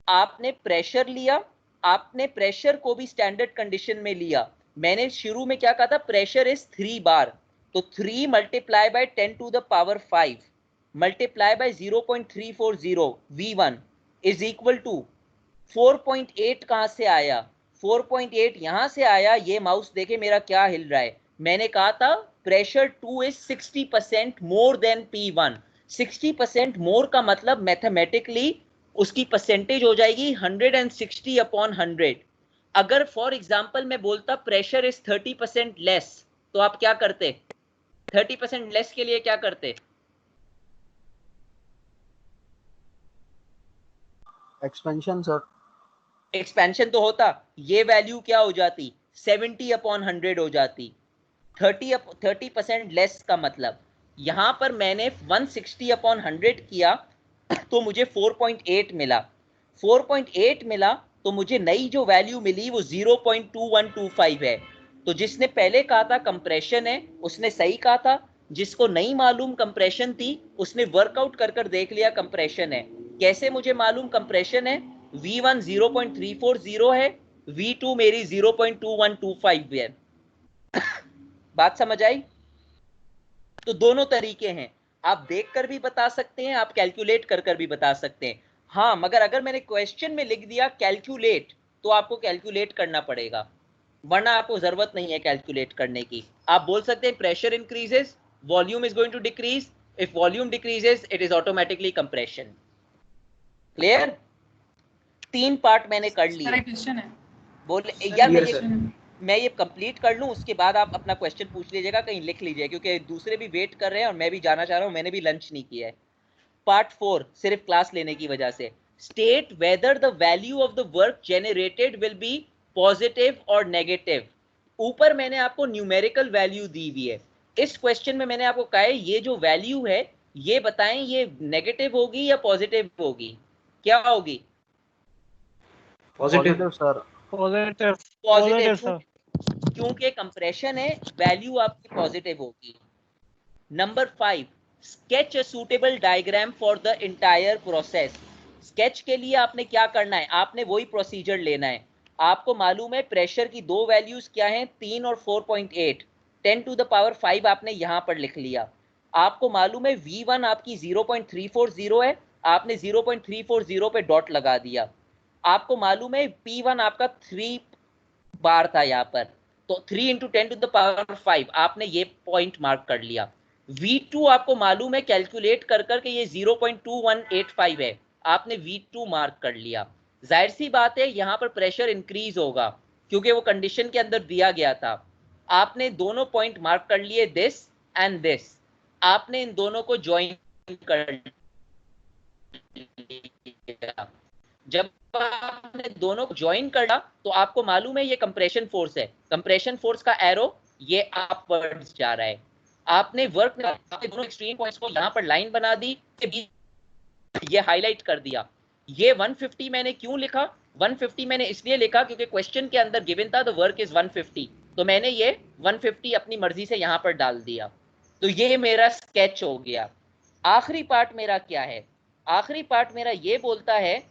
आपने प्रेशर लिया, आपने प्रेशर को भी स्टैंडर्ड कंडीशन में लिया। मैंने शुरू में क्या कहा था? प्रेशर इज 3 बार, तो 3 multiply by 10 to the power 5 multiply by 0.340 V1 is equal to 4.8। कहां से आया? 4.8 यहां से आया। ये माउस देखे मेरा क्या हिल रहा है। मैंने कहा था pressure 2 is 60% more than P1। 60% मोर का मतलब मैथमेटिकली उसकी परसेंटेज हो जाएगी 160 अपॉन 100। अगर फॉर एग्जाम्पल मैं बोलता प्रेशर इज 30% लेस, तो आप क्या करते? 30% लेस के लिए क्या करते? Expansion sir. एक्सपेंशन तो होता, ये वैल्यू क्या हो जाती? 70 अपॉन 100 हो जाती। 30% लेस का मतलब यहां पर मैंने 160 अपॉन 100 किया तो मुझे 4.8 मिला। 4.8 मिला तो मुझे नई जो वैल्यू मिली वो 0.2125 है। तो जिसने पहले कहा था कंप्रेशन है उसने सही कहा था, जिसको नहीं मालूम कंप्रेशन थी उसने वर्कआउट कर कर देख लिया कंप्रेशन है। कैसे मुझे मालूम कंप्रेशन है? V1 0.340 है, V2 मेरी 0.2125 है। बात समझ आई? तो दोनों तरीके हैं, आप देखकर भी बता सकते हैं, आप कैलकुलेट कर कर भी बता सकते हैं। हाँ, मगर अगर मैंने क्वेश्चन में लिख दिया कैलकुलेट, तो आपको कैलकुलेट करना पड़ेगा, वरना आपको जरूरत नहीं है कैलकुलेट करने की। आप बोल सकते हैं pressure increases, volume is going to decrease, if volume decreases it is automatically compression. Clear? 3 part मैंने कर लिए। क्वेश्चन है बोले यार मैं ये कंप्लीट कर लूं, उसके बाद आप अपना क्वेश्चन पूछ लीजिएगा, कहीं लिख लीजिए, क्योंकि दूसरे भी वेट कर रहे हैं और मैं भी जाना चाह रहा हूं, मैंने भी लंच नहीं किया है। पार्ट 4 सिर्फ क्लास लेने की वजह से। State whether the value of the work generated will be positive और नेगेटिव। ऊपर मैंने आपको न्यूमेरिकल वैल्यू दी हुई है, इस क्वेश्चन में मैंने आपको कहा है ये जो वैल्यू है ये बताएं ये नेगेटिव होगी या पॉजिटिव होगी? क्या होगी? Positive sir. Positive sir. क्योंकि कंप्रेशन है, वैल्यू आपकी पॉजिटिव होगी। Number 5, sketch a suitable diagram for the entire process. Sketch के लिए आपने क्या करना है? आपने वही प्रोसीजर लेना है। आपको मालूम है प्रेशर की दो वैल्यूज क्या हैं, 3 और 4.8। 10 टू द पावर 5 आपने यहां पर लिख लिया। आपको मालूम है V1 आपकी 0.340 है, आपने 0.340 पे डॉट लगा दिया। आपको मालूम है P1 आपका 3 बार था यहाँ पर, तो 3 इंटू 10 टू द पावर 5 आपने ये पॉइंट मार्क कर लिया। V2 आपको मालूम है कैलकुलेट कर करके ये 0.2185 है, आपने V2 मार्क कर लिया। जाहिर सी बात है यहाँ पर प्रेशर इंक्रीज होगा क्योंकि वो कंडीशन के अंदर दिया गया था। आपने दोनों पॉइंट मार्क कर लिए, दिस एंड दिस, आपने इन दोनों को ज्वाइन कर लिया। जब आपने दोनों को ज्वाइन करा तो आपको मालूम है ये कंप्रेशन फोर्स है। कंप्रेशन फोर्स का एरो ये अपवर्ड्स जा रहा है। आपने वर्क में आपने दोनों एक्सट्रीम पॉइंट्स को यहां पर लाइन बना दी, ये हाईलाइट कर दिया। ये 150 मैंने क्यों लिखा? 150 मैंने इसलिए लिखा क्योंकि क्वेश्चन के अंदर गिवन था द वर्क इज 150, तो मैंने ये 150 अपनी मर्जी से यहां पर डाल दिया। तो ये मेरा स्केच हो गया। आखिरी पार्ट मेरा क्या है? आखिरी पार्ट मेरा ये बोलता है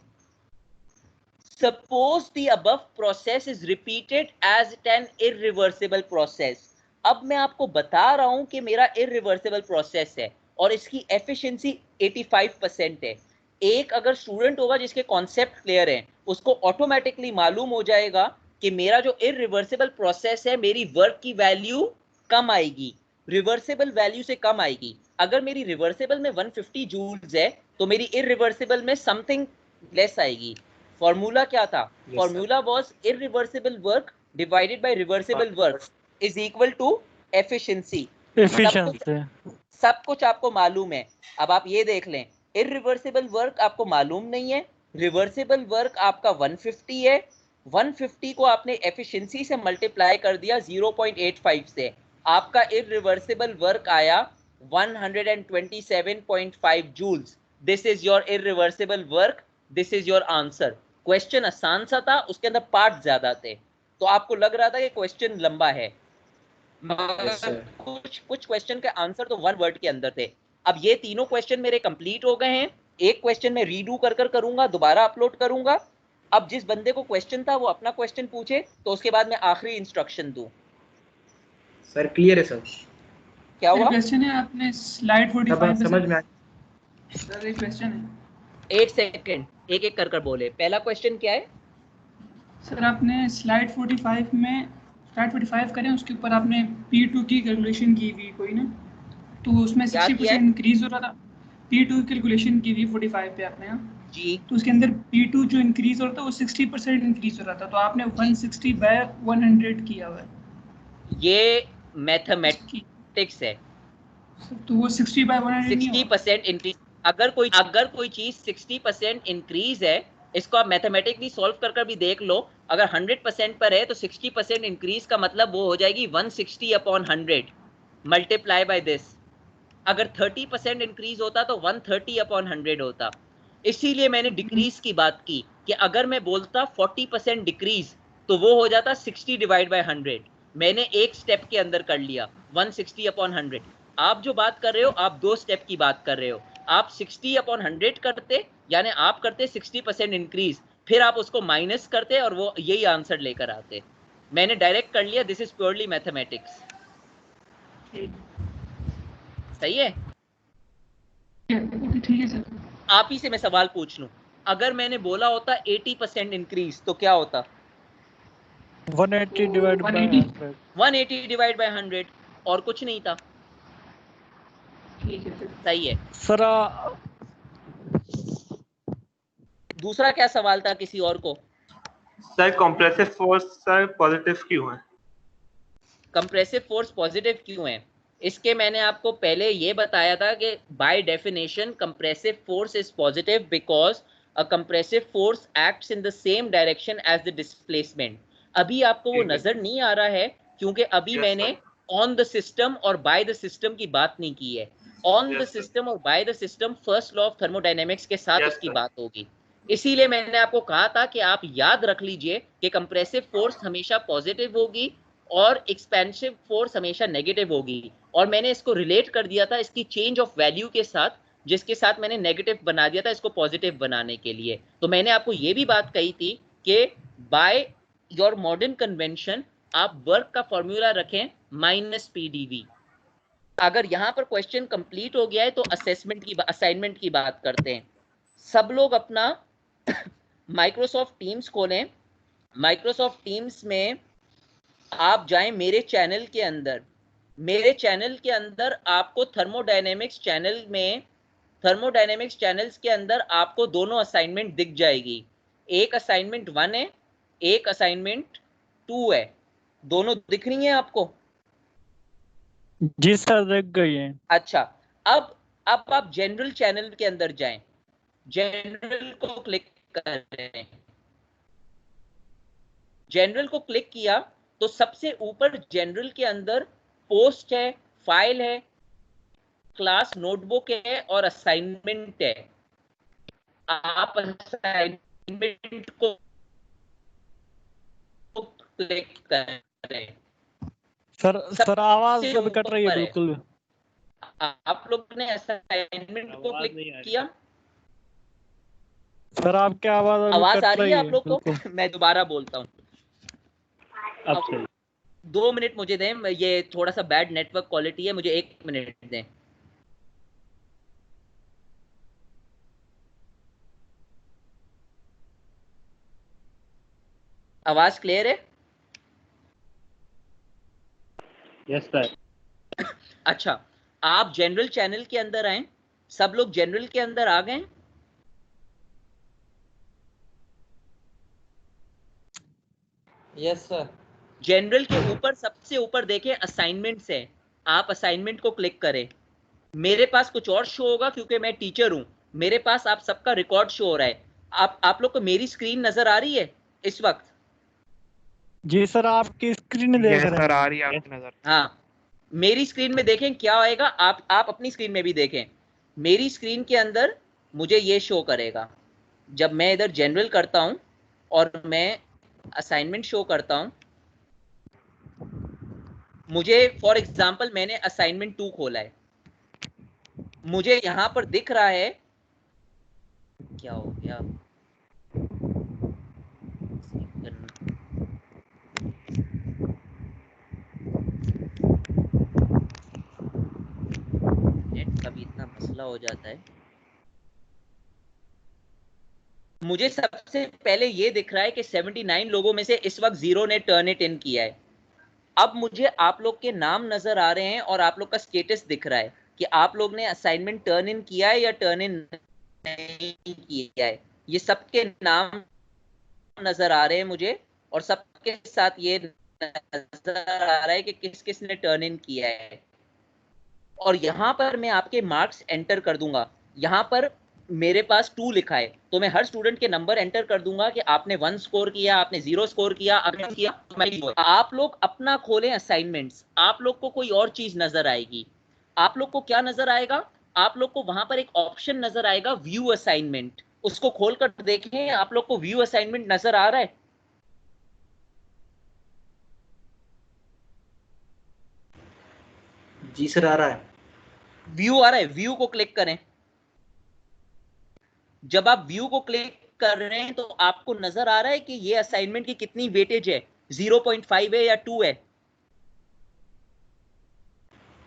suppose the above process is repeated as an irreversible process. अब मैं आपको बता रहा हूं कि मेरा इररिवर्सिबल प्रोसेस है और इसकी एफिशिएंसी 85% है। एक अगर स्टूडेंट होगा जिसके कॉन्सेप्ट क्लियर हैं, उसको ऑटोमेटिकली मालूम हो जाएगा कि मेरा जो इररिवर्सिबल प्रोसेस है, मेरी वर्क की वैल्यू कम आएगी, रिवर्सिबल वैल्यू से कम आएगी। अगर मेरी रिवर्सिबल में 150 जूल्स है तो मेरी इररिवर्सिबल में समथिंग लेस आएगी। फॉर्मूला क्या था? Formula was irreversible work divided by reversible work is equal to efficiency. सब कुछ आपको मालूम है। अब आप ये देख लें, इररिवर्सिबल वर्क आपको मालूम नहीं है, रिवर्सिबल वर्क आपका 150 है, 150 को आपने एफिशिएंसी से मल्टीप्लाई कर दिया 0.85 से, आपका इररिवर्सिबल वर्क आया 127.5 joules. This is your irreversible work, this is your answer. Question आसान सा था, उसके अंदर पार्ट ज्यादा थे, तो आपको लग रहा था कि क्वेश्चन लंबा है, मगर कुछ क्वेश्चन के आंसर तो वन वर्ड के अंदर थे। अब ये तीनों क्वेश्चन मेरे कंप्लीट हो गए हैं। एक क्वेश्चन मैं रीडू कर करूंगा, दोबारा अपलोड करूंगा। अब जिस बंदे को क्वेश्चन था वो अपना क्वेश्चन पूछे, तो उसके बाद मैं आखिरी इंस्ट्रक्शन दूं। सर क्लियर है सर। क्या हुआ? क्वेश्चन है आपने स्लाइड 45 समझ में आया सर। एक क्वेश्चन है, 1 सेकंड, एक एक कर बोले। पहला क्वेश्चन क्या है सर? आपने स्लाइड 45 में स्लाइड 45 करें, उसके ऊपर आपने P2 की कैलकुलेशन की हुई कोई ना, तो उसमें 60% इंक्रीज हो रहा था। P2 की कैलकुलेशन की हुई 45 पे आपने जी, तो उसके अंदर P2 जो इंक्रीज हो रहा था वो 60% इंक्रीज हो रहा था, तो आपने 160/100 किया हुआ है। ये मैथमेटिक्स है। तो वो 60/100 नहीं होगा? 60% इंक्रीज, अगर कोई चीज 60% इंक्रीज है, इसको आप मैथमेटिकली सॉल्व कर भी देख लो। अगर 100% पर है तो 60% इंक्रीज का मतलब वो हो जाएगी 160/100 मल्टीप्लाई बाय दिस। अगर 30% इंक्रीज होता तो 130/100 होता। इसीलिए मैंने डिक्रीज की बात की कि अगर मैं बोलता 40% डिक्रीज तो वो हो जाता 60/100। मैंने एक स्टेप के अंदर कर लिया 160/100। आप जो बात कर रहे हो, आप दो स्टेप की बात कर रहे हो। आप 60/100 करते, यानी आप करते 60% इंक्रीज, फिर आप उसको माइनस करते और वो यही आंसर लेकर आते। मैंने डायरेक्ट कर लिया, दिस इज प्योरली मैथमेटिक्स। सही है? ठीक है सर। आप ही से मैं सवाल पूछ लूं, अगर मैंने बोला होता 80% इंक्रीज तो क्या होता? 180 डिवाइड बाय 100। 180 डिवाइड बाय 100, और कुछ नहीं था। ठीक है सर। सही है सर। दूसरा क्या सवाल था किसी और को? Sir compressive force sir positive क्यों है? कंप्रेसिव फोर्स पॉजिटिव क्यों है? इसके मैंने आपको पहले ये बताया था कि by definition compressive force is positive because a compressive force acts in the same direction as the displacement. अभी आपको वो नजर नहीं आ रहा है क्योंकि अभी मैंने ऑन द सिस्टम और बाय द सिस्टम की बात नहीं की है। ऑन द सिस्टम और by the system first law of thermodynamics के साथ उसकी बात होगी। इसीलिए मैंने आपको कहा था कि आप याद रख लीजिए कि कंप्रेसिव फोर्स हमेशा पॉजिटिव होगी और एक्सपेंसिव फोर्स हमेशा नेगेटिव होगी। और मैंने इसको रिलेट कर दिया था इसकी चेंज ऑफ वैल्यू के साथ, जिसके साथ मैंने नेगेटिव बना दिया था इसको पॉजिटिव बनाने के लिए। तो मैंने आपको ये भी बात कही थी कि बाय योर मॉडर्न कन्वेंशन आप वर्क का फॉर्मूला रखें -PdV। अगर यहां पर क्वेश्चन कंप्लीट हो गया है तो असाइनमेंट की बात करते हैं। सब लोग अपना माइक्रोसॉफ्ट टीम्स खोलें। माइक्रोसॉफ्ट टीम्स में आप जाएं मेरे चैनल के अंदर। मेरे चैनल के अंदर आपको थर्मोडायनेमिक्स चैनल्स के अंदर आपको दोनों असाइनमेंट दिख जाएगी। एक असाइनमेंट 1 है, एक असाइनमेंट 2 है। दोनों दिख रही हैं आपको? जी सर, दिख गई है। अच्छा, अब आप जनरल चैनल के अंदर जाएं, जनरल को क्लिक करें। जनरल को क्लिक किया तो सबसे ऊपर जनरल के अंदर पोस्ट है, फाइल है, क्लास नोटबुक है और असाइनमेंट है। आप असाइनमेंट को क्लिक करें। सर आवाज सबसे अब कट रही है ऊपर है। बिल्कुल। आप लोग ने असाइनमेंट को क्लिक किया? सर आपकी आवाज अभी आवाज कट आ रही रही है है आप लोग को? बिल्कुल। मैं दोबारा बोलता हूँ। अब सही। 2 मिनट मुझे दें, ये थोड़ा सा बैड नेटवर्क क्वालिटी है, मुझे 1 मिनट दें। आवाज क्लियर है? Yes sir. अच्छा, आप जनरल चैनल के अंदर आए। सब लोग जनरल के अंदर आ गए? Yes sir. जनरल के ऊपर सबसे ऊपर देखें असाइनमेंट्स है। आप असाइनमेंट को क्लिक करें। मेरे पास कुछ और शो होगा क्योंकि मैं टीचर हूं। मेरे पास आप सबका रिकॉर्ड शो हो रहा है। आप लोग को मेरी स्क्रीन नजर आ रही है इस वक्त? जी सर आपकी स्क्रीन देख रहे हैं। सर आ रही है आपकी नजर। हाँ, मेरी स्क्रीन में देखें क्या आएगा। आप अपनी स्क्रीन में भी देखें। मेरी स्क्रीन के अंदर मुझे ये शो करेगा। जब मैं इधर जनरल करता हूं और मैं असाइनमेंट शो करता हूं, मुझे फॉर एग्जांपल मैंने असाइनमेंट 2 खोला है, मुझे यहां पर दिख रहा है। क्या हो गया? नेट का भी इतना मसला हो जाता है। मुझे सबसे पहले ये दिख रहा है कि 79 लोगों में से इस वक्त 0 ने टर्न इट इन किया है। अब मुझे आप लोग के नाम नजर आ रहे हैं और आप लोग का स्टेटस दिख रहा है कि आप लोग ने असाइनमेंट टर्न इन किया है या टर्न इन नहीं किया है। ये सबके नाम नजर आ रहे हैं मुझे, और सबके साथ ये नजर आ रहा है कि किस किस ने टर्न इन किया है। और यहां पर मैं आपके मार्क्स एंटर कर दूंगा। यहां पर मेरे पास 2 लिखा है, तो मैं हर स्टूडेंट के नंबर एंटर कर दूंगा कि आपने 1 स्कोर किया, आपने 0 स्कोर किया, आपने किया। आप लोग अपना खोलें असाइनमेंट्स। आप लोग को कोई और चीज नजर आएगी। आप लोग को क्या नजर आएगा? आप लोग को वहां पर एक ऑप्शन नजर आएगा व्यू असाइनमेंट। उसको खोलकर देखें, आप लोग को व्यू असाइनमेंट नजर आ रहा है? जी सर आ रहा है। व्यू आ रहा है? व्यू को क्लिक करें। जब आप व्यू को क्लिक कर रहे हैं तो आपको नजर आ रहा है कि ये असाइनमेंट की कितनी वेटेज है, 0.5 है या 2 है?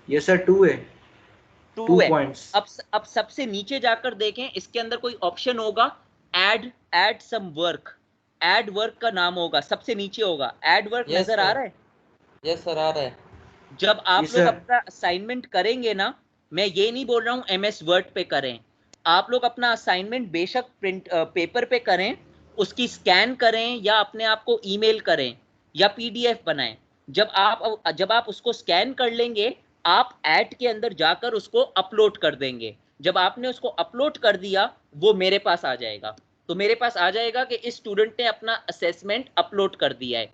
यस सर 2 है। 2 है। पॉइंट्स। अब सबसे नीचे जाकर देखें, इसके अंदर कोई ऑप्शन होगा add some work. Add work का नाम होगा, सबसे नीचे होगा। ऐड वर्क यस नजर आ सर। रहा है? यस सर आ रहा है। जब आप जी लोग सर। अपना असाइनमेंट करेंगे ना, मैं ये नहीं बोल रहा हूं एमएस वर्ड पे करें। आप लोग अपना असाइनमेंट बेशक प्रिंट पेपर पे करें, उसकी स्कैन करें या अपने आप को ईमेल करें या पीडीएफ बनाएं। जब आप उसको स्कैन कर लेंगे, आप ऐड के अंदर जाकर उसको अपलोड कर देंगे। जब आपने उसको अपलोड कर दिया, वो मेरे पास आ जाएगा। तो मेरे पास आ जाएगा कि इस स्टूडेंट ने अपना असेसमेंट अपलोड कर दिया है।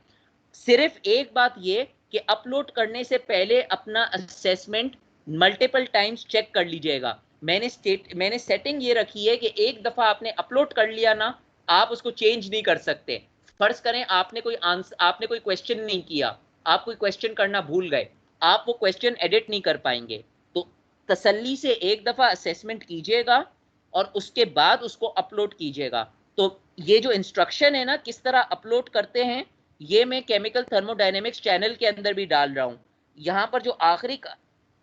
सिर्फ एक बात ये कि अपलोड करने से पहले अपना असेसमेंट मल्टीपल टाइम्स चेक कर लीजिएगा। मैंने सेटिंग ये रखी है कि एक दफा आपने अपलोड कर लिया ना, आप उसको चेंज नहीं कर सकते। फर्ज करें आपने कोई क्वेश्चन नहीं किया, आप कोई क्वेश्चन करना भूल गए, आप वो क्वेश्चन एडिट नहीं कर पाएंगे। तो तसल्ली से एक दफा असेसमेंट कीजिएगा और उसके बाद उसको अपलोड कीजिएगा। तो ये जो इंस्ट्रक्शन है ना, किस तरह अपलोड करते हैं, ये मैं केमिकल थर्मोडायनेमिक्स चैनल के अंदर भी डाल रहा हूं। यहां पर जो आखिरी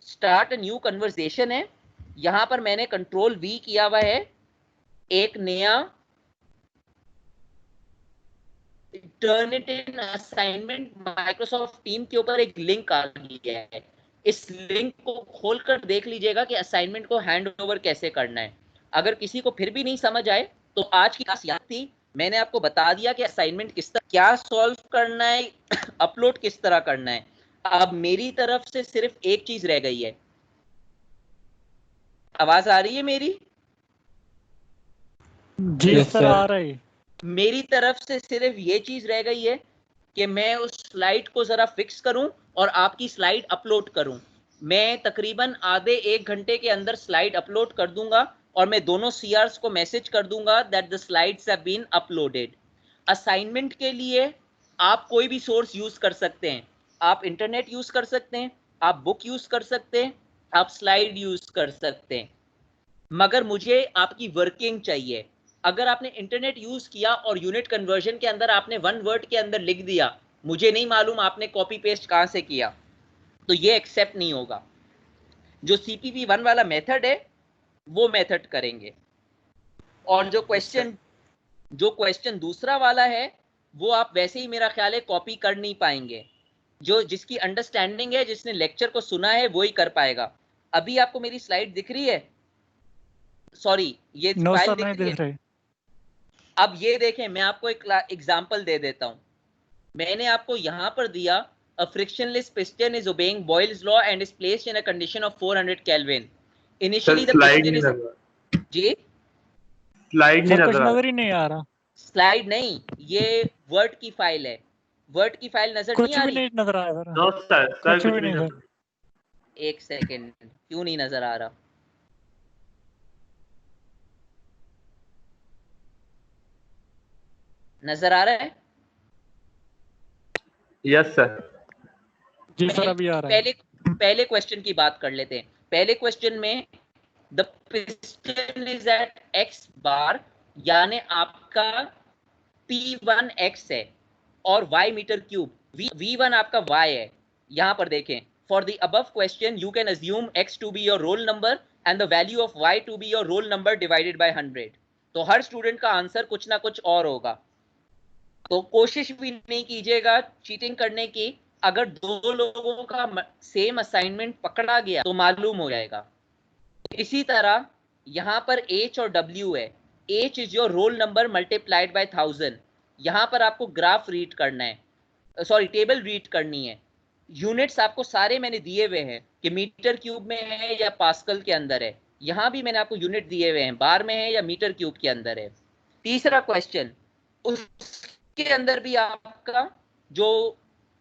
स्टार्ट न्यू कन्वर्सेशन है, यहां पर मैंने कंट्रोल वी किया हुआ है। एक नया turn it in assignment Microsoft team के ऊपर एक लिंक आ गया है। इस लिंक को खोलकर देख लीजिएगा कि असाइनमेंट को हैंड ओवर कैसे करना है। अगर किसी को फिर भी नहीं समझ आए तो आज की क्लास याद थी, मैंने आपको बता दिया कि असाइनमेंट किस तरह क्या सॉल्व करना है, अपलोड किस तरह करना है। अब मेरी तरफ से सिर्फ एक चीज रह गई है। आवाज आ रही है मेरी? जी सर आ रही। मेरी तरफ से सिर्फ ये चीज रह गई है कि मैं उस स्लाइड को जरा फिक्स करूं और आपकी स्लाइड अपलोड करूं। मैं तकरीबन आधे 1 घंटे के अंदर स्लाइड अपलोड कर दूंगा। और मैं दोनों CRs को मैसेज कर दूंगा that the slides have been uploaded. Assignment के लिए आप कोई भी सोर्स यूज कर सकते हैं, आप इंटरनेट यूज कर सकते हैं, आप बुक यूज कर सकते हैं, आप स्लाइड यूज कर सकते हैं, मगर मुझे आपकी वर्किंग चाहिए। अगर आपने इंटरनेट यूज किया और यूनिट कन्वर्जन के अंदर आपने 1 वर्ड के अंदर लिख दिया, मुझे नहीं मालूम आपने कॉपी पेस्ट कहां से किया, तो ये एक्सेप्ट नहीं होगा। जो CPP1 वाला मेथड है वो मेथड करेंगे। और जो क्वेश्चन दूसरा वाला है वो आप वैसे ही मेरा ख्याल है कॉपी कर नहीं पाएंगे। जो जिसकी अंडरस्टैंडिंग है, जिसने लेक्चर को सुना है, वो ही कर पाएगा। अभी आपको मेरी स्लाइड दिख रही है? सॉरी, ये नो फाइल सर, दिख नहीं रही दिख है? रही। अब ये देखें, मैं आपको एक एग्जांपल दे देता हूं। मैंने आपको यहां पर दिया a frictionless piston is obeying Boyle's law and is placed in a condition of 400 Kelvin. Initially the slide piston नहीं is लग रहा, जी स्लाइड नहीं सर कुछ नजर आ नजर ही नहीं आ रहा, स्लाइड नहीं, ये वर्ड की फाइल है। वर्ड की फाइल नजर नहीं कुछ आ भी रही? नहीं नजर आ रहा। नो सर, सर कुछ कुछ भी नहीं नहीं नजर सर। एक सेकेंड, क्यों नहीं नजर आ रहा? नजर आ रहा है? Yes sir. जी सर, अभी आ रहा है। पहले क्वेश्चन की बात कर लेते हैं। पहले क्वेश्चन में the piston is at x bar, यानी आपका P1 x है और y मीटर क्यूब, V1 आपका y है। यहां पर देखें, for the above question you can assume x to be your roll number and the value of y to be your roll number divided by 100। तो हर student का answer कुछ ना कुछ और होगा, तो कोशिश भी नहीं कीजिएगा चीटिंग करने की। अगर दो लोगों का सेम असाइनमेंट पकड़ा गया तो मालूम हो जाएगा। इसी तरह यहां पर H और W है। H is your roll number multiplied by 1000। यहां पर आपको ग्राफ रीड करना है, सॉरी टेबल रीड करनी है। यूनिट्स आपको सारे मैंने दिए हुए हैं कि मीटर क्यूब में है या पास्कल के अंदर है। यहां भी मैंने आपको यूनिट दिए हुए हैं, बार में है या मीटर क्यूब के अंदर है। तीसरा क्वेश्चन, उसके अंदर भी आपका जो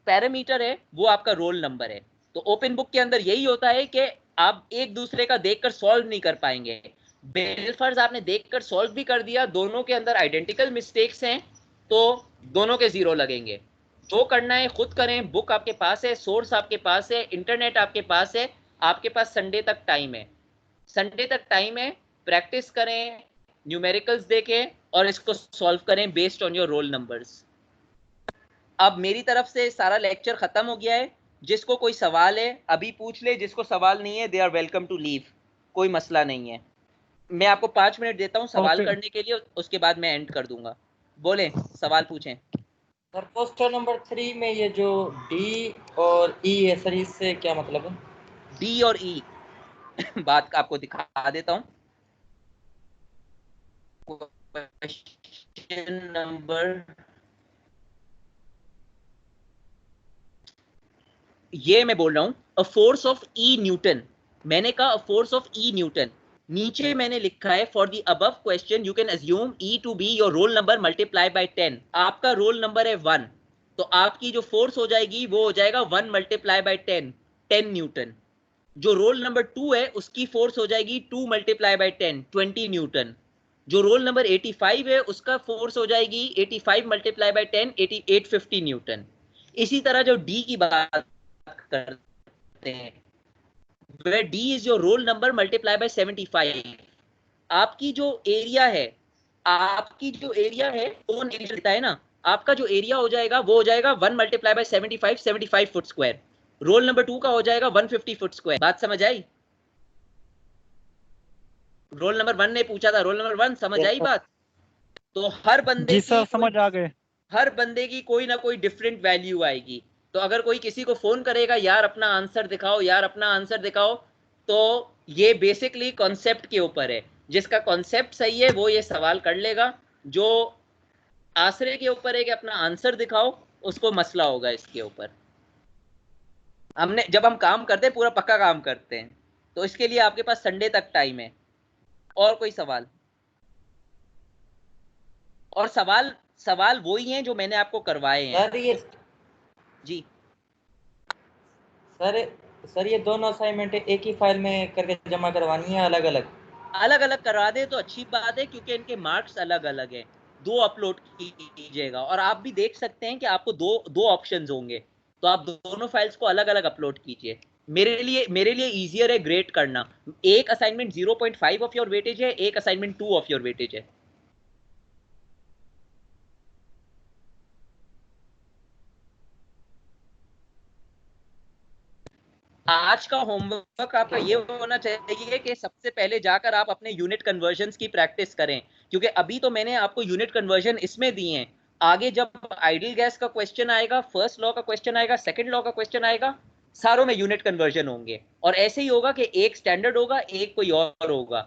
पैरामीटर है वो आपका रोल नंबर है। तो ओपन बुक के अंदर यही होता है कि आप एक दूसरे का देखकर सॉल्व नहीं कर पाएंगे। बेलफर्ज आपने देखकर सॉल्व भी कर दिया, दोनों के अंदर आइडेंटिकल मिस्टेक्स हैं तो दोनों के 0 लगेंगे। जो करना है खुद करें, बुक आपके पास है, सोर्स आपके पास है, इंटरनेट आपके पास है, आपके पास संडे तक टाइम है। संडे तक टाइम है, प्रैक्टिस करें, न्यूमेरिकल्स देखें और इसको सॉल्व करें based on your roll numbers. अब मेरी तरफ से सारा लेक्चर खत्म हो गया है। जिसको कोई सवाल है अभी पूछ ले, जिसको सवाल नहीं है they are welcome to leave, कोई मसला नहीं है। मैं आपको 5 मिनट देता हूं सवाल करने के लिए, उसके बाद मैं एंड कर दूंगा। बोले, सवाल पूछें। सर क्वेश्चन नंबर 3 में ये जो D और E है सर, इससे क्या मतलब है? D और E बात आपको दिखा देता हूं। क्वेश्चन नंबर, ये मैं बोल रहा हूं a force of E newton. मैंने कहा a force of E newton. नीचे मैंने लिखा है for the above question you can assume E to be your roll number multiply by 10। आपका रोल नंबर है 1, तो आपकी जो फोर्स हो जाएगी वो हो जाएगा 1 मल्टीप्लाई बाय 10, 10 न्यूटन। जो रोल नंबर 2 है उसकी फोर्स हो जाएगी 2 मल्टीप्लाई बाय 10, 20 न्यूटन। जो रोल नंबर 85 है उसका फोर्स हो जाएगी 85 मल्टीप्लाई बाय 10, 850 न्यूटन। इसी तरह जो D की बात करते हैं, where D is your roll number multiply by 75। आपकी जो एरिया है, कौन एरिया देता है ना, आपका जो एरिया हो जाएगा वो हो जाएगा 1 multiply by 75, 75 foot square. Roll number 2 का हो जाएगा 150 फुट स्क्वायर। बात समझ आई? रोल नंबर 1 ने पूछा था, रोल नंबर 1 समझ आई बात? तो हर बंदे जी सर, की समझ आ गए। हर बंदे की कोई ना कोई डिफरेंट वैल्यू आएगी। तो अगर कोई किसी को फोन करेगा यार अपना आंसर दिखाओ, यार अपना आंसर दिखाओ, तो ये बेसिकली कॉन्सेप्ट के ऊपर है। जिसका कॉन्सेप्ट सही है वो ये सवाल कर लेगा, जो आसरे के ऊपर है कि अपना आंसर दिखाओ, उसको मसला होगा इसके ऊपर। जब हम काम करते हैं पूरा पक्का काम करते हैं, तो इसके लिए आपके पास संडे तक टाइम है। और कोई सवाल? और सवाल वही हैं जो मैंने आपको करवाए हैं। सर ये जी सर ये दोनों असाइनमेंट एक ही फाइल में करके जमा करवानी है अलग अलग? अलग अलग करा दे तो अच्छी बात है, क्योंकि इनके मार्क्स अलग अलग हैं। 2 अपलोड कीजिएगा, और आप भी देख सकते हैं कि आपको दो ऑप्शंस होंगे, तो आप दोनों फाइल्स को अलग अलग अपलोड कीजिए। मेरे लिए इजियर है ग्रेड करना। एक असाइनमेंट 0.5 ऑफ योर वेटेज है, एक असाइनमेंट 2 ऑफ योर वेटेज है। आज का होमवर्क आपका ये होना चाहिए कि सबसे पहले जाकर आप अपने यूनिट कन्वर्जन्स की प्रैक्टिस करें, क्योंकि अभी तो मैंने आपको यूनिट कन्वर्जन इसमें दिए हैं। आगे जब आइडियल गैस का क्वेश्चन आएगा, फर्स्ट लॉ का क्वेश्चन आएगा, सेकंड लॉ का क्वेश्चन आएगा, सारों में यूनिट कन्वर्जन होंगे। और ऐसे ही होगा कि एक स्टैंडर्ड होगा, एक कोई और होगा।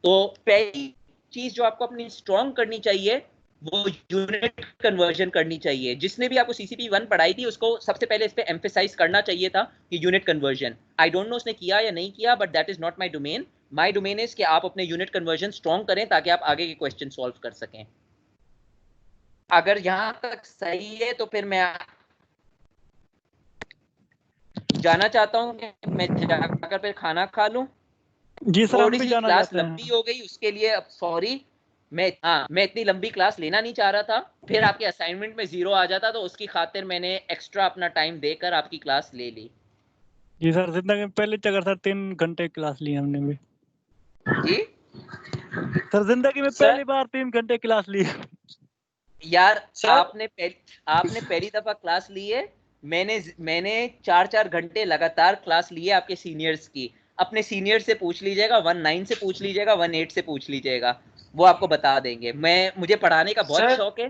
तो पहली चीज जो आपको अपनी स्ट्रॉन्ग करनी चाहिए वो यूनिट कन्वर्जन करनी चाहिए। जिसने भी आपको सीसीपी 1 पढ़ाई थी उसको सबसे पहले इस पे एम्फेसाइज करना चाहिए था कि unit conversion. I don't know उसने किया या नहीं किया, but that is not my domain. My domain is कि आप अपने यूनिट कन्वर्जन स्ट्रॉन्ग करें ताकि आप आगे के क्वेश्चन सॉल्व कर सकें। अगर यहां तक सही है तो फिर मैं जाना चाहता हूं कि मैं जाकर फिर खाना खा लूं। जी सर, हम थोड़ी भी सी जाना क्लास चाहते हैं। लंबी हो गई, उसके लिए अब सॉरी। मैं इतनी लंबी क्लास लेना नहीं चाह रहा था, फिर आपके असाइनमेंट में 0 आ जाता, तो उसकी खातिर मैंने एक्स्ट्रा अपना टाइम देकर आपकी क्लास ले ली। जी सर, जिंदगी में पहली जगह सर 3 घंटे क्लास ली हमने भी। जी सर, जिंदगी में पहली बार 3 घंटे क्लास ली। यार आपने पहली दफा क्लास ली है। मैंने 4 घंटे लगातार क्लास ली है आपके सीनियर्स की। अपने सीनियर से पूछ लीजिएगा, 19 से पूछ लीजिएगा, 18 से पूछ लीजिएगा, वो आपको बता देंगे। मुझे पढ़ाने का बहुत शौक है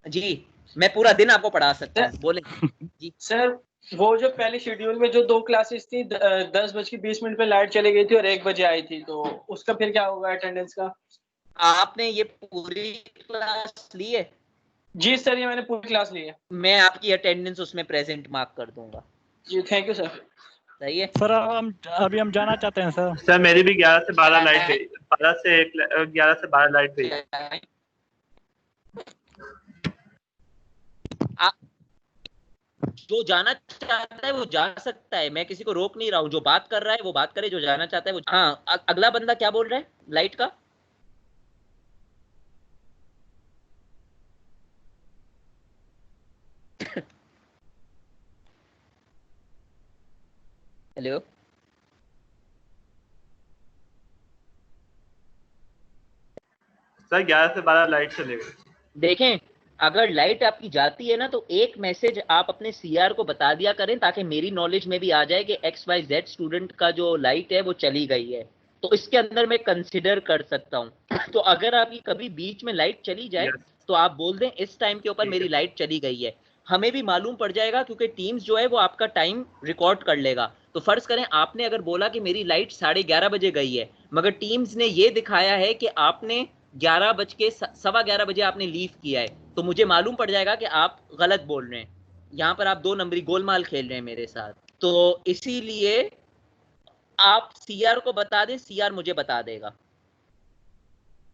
जी, मैं पूरा दिन आपको पढ़ा सकता हूँ। बोले जी सर, वो जो पहले शेड्यूल में जो 2 क्लासेस थी, 10:20 पे लाइट चली गई थी और 1 बजे आई थी, तो उसका फिर क्या होगा अटेंडेंस का? आपने ये पूरी क्लास ली है? जी सर, ये मैंने पूरी क्लास ली है। मैं आपकी अटेंडेंस उसमें प्रेजेंट मार्क कर दूंगा। जी थैंक यू सर। सही है सर, अभी हम जाना चाहते हैं सर। सर मेरी भी 11 से 12 लाइट गई, 11 से 12 लाइट गई। जो जाना चाहता है वो जा सकता है, मैं किसी को रोक नहीं रहा हूँ। जो बात कर रहा है वो बात करे, जो जाना चाहता है वो। हाँ, अगला बंदा क्या बोल रहा है लाइट का? हेलो सर 11 से 12 लाइट चले गई। देखें, अगर लाइट आपकी जाती है ना, तो एक मैसेज आप अपने सीआर को बता दिया करें, ताकि मेरी नॉलेज में भी आ जाए कि XYZ स्टूडेंट का जो लाइट है वो चली गई है, तो इसके अंदर मैं कंसिडर कर सकता हूँ। तो अगर आपकी कभी बीच में लाइट चली जाए तो आप बोल दें इस टाइम के ऊपर मेरी लाइट चली गई है। हमें भी मालूम पड़ जाएगा, क्योंकि टीम्स जो है वो आपका टाइम रिकॉर्ड कर लेगा। तो फर्ज करें आपने अगर बोला कि मेरी लाइट 11:30 बजे गई है, मगर टीम्स ने ये दिखाया है कि आपने 11:15 बजे आपने लीव किया है, तो मुझे मालूम पड़ जाएगा कि आप गलत बोल रहे हैं। यहाँ पर आप 2 नंबरी गोलमाल खेल रहे हैं मेरे साथ। तो इसीलिए आप सीआर को बता दें, सीआर मुझे बता देगा।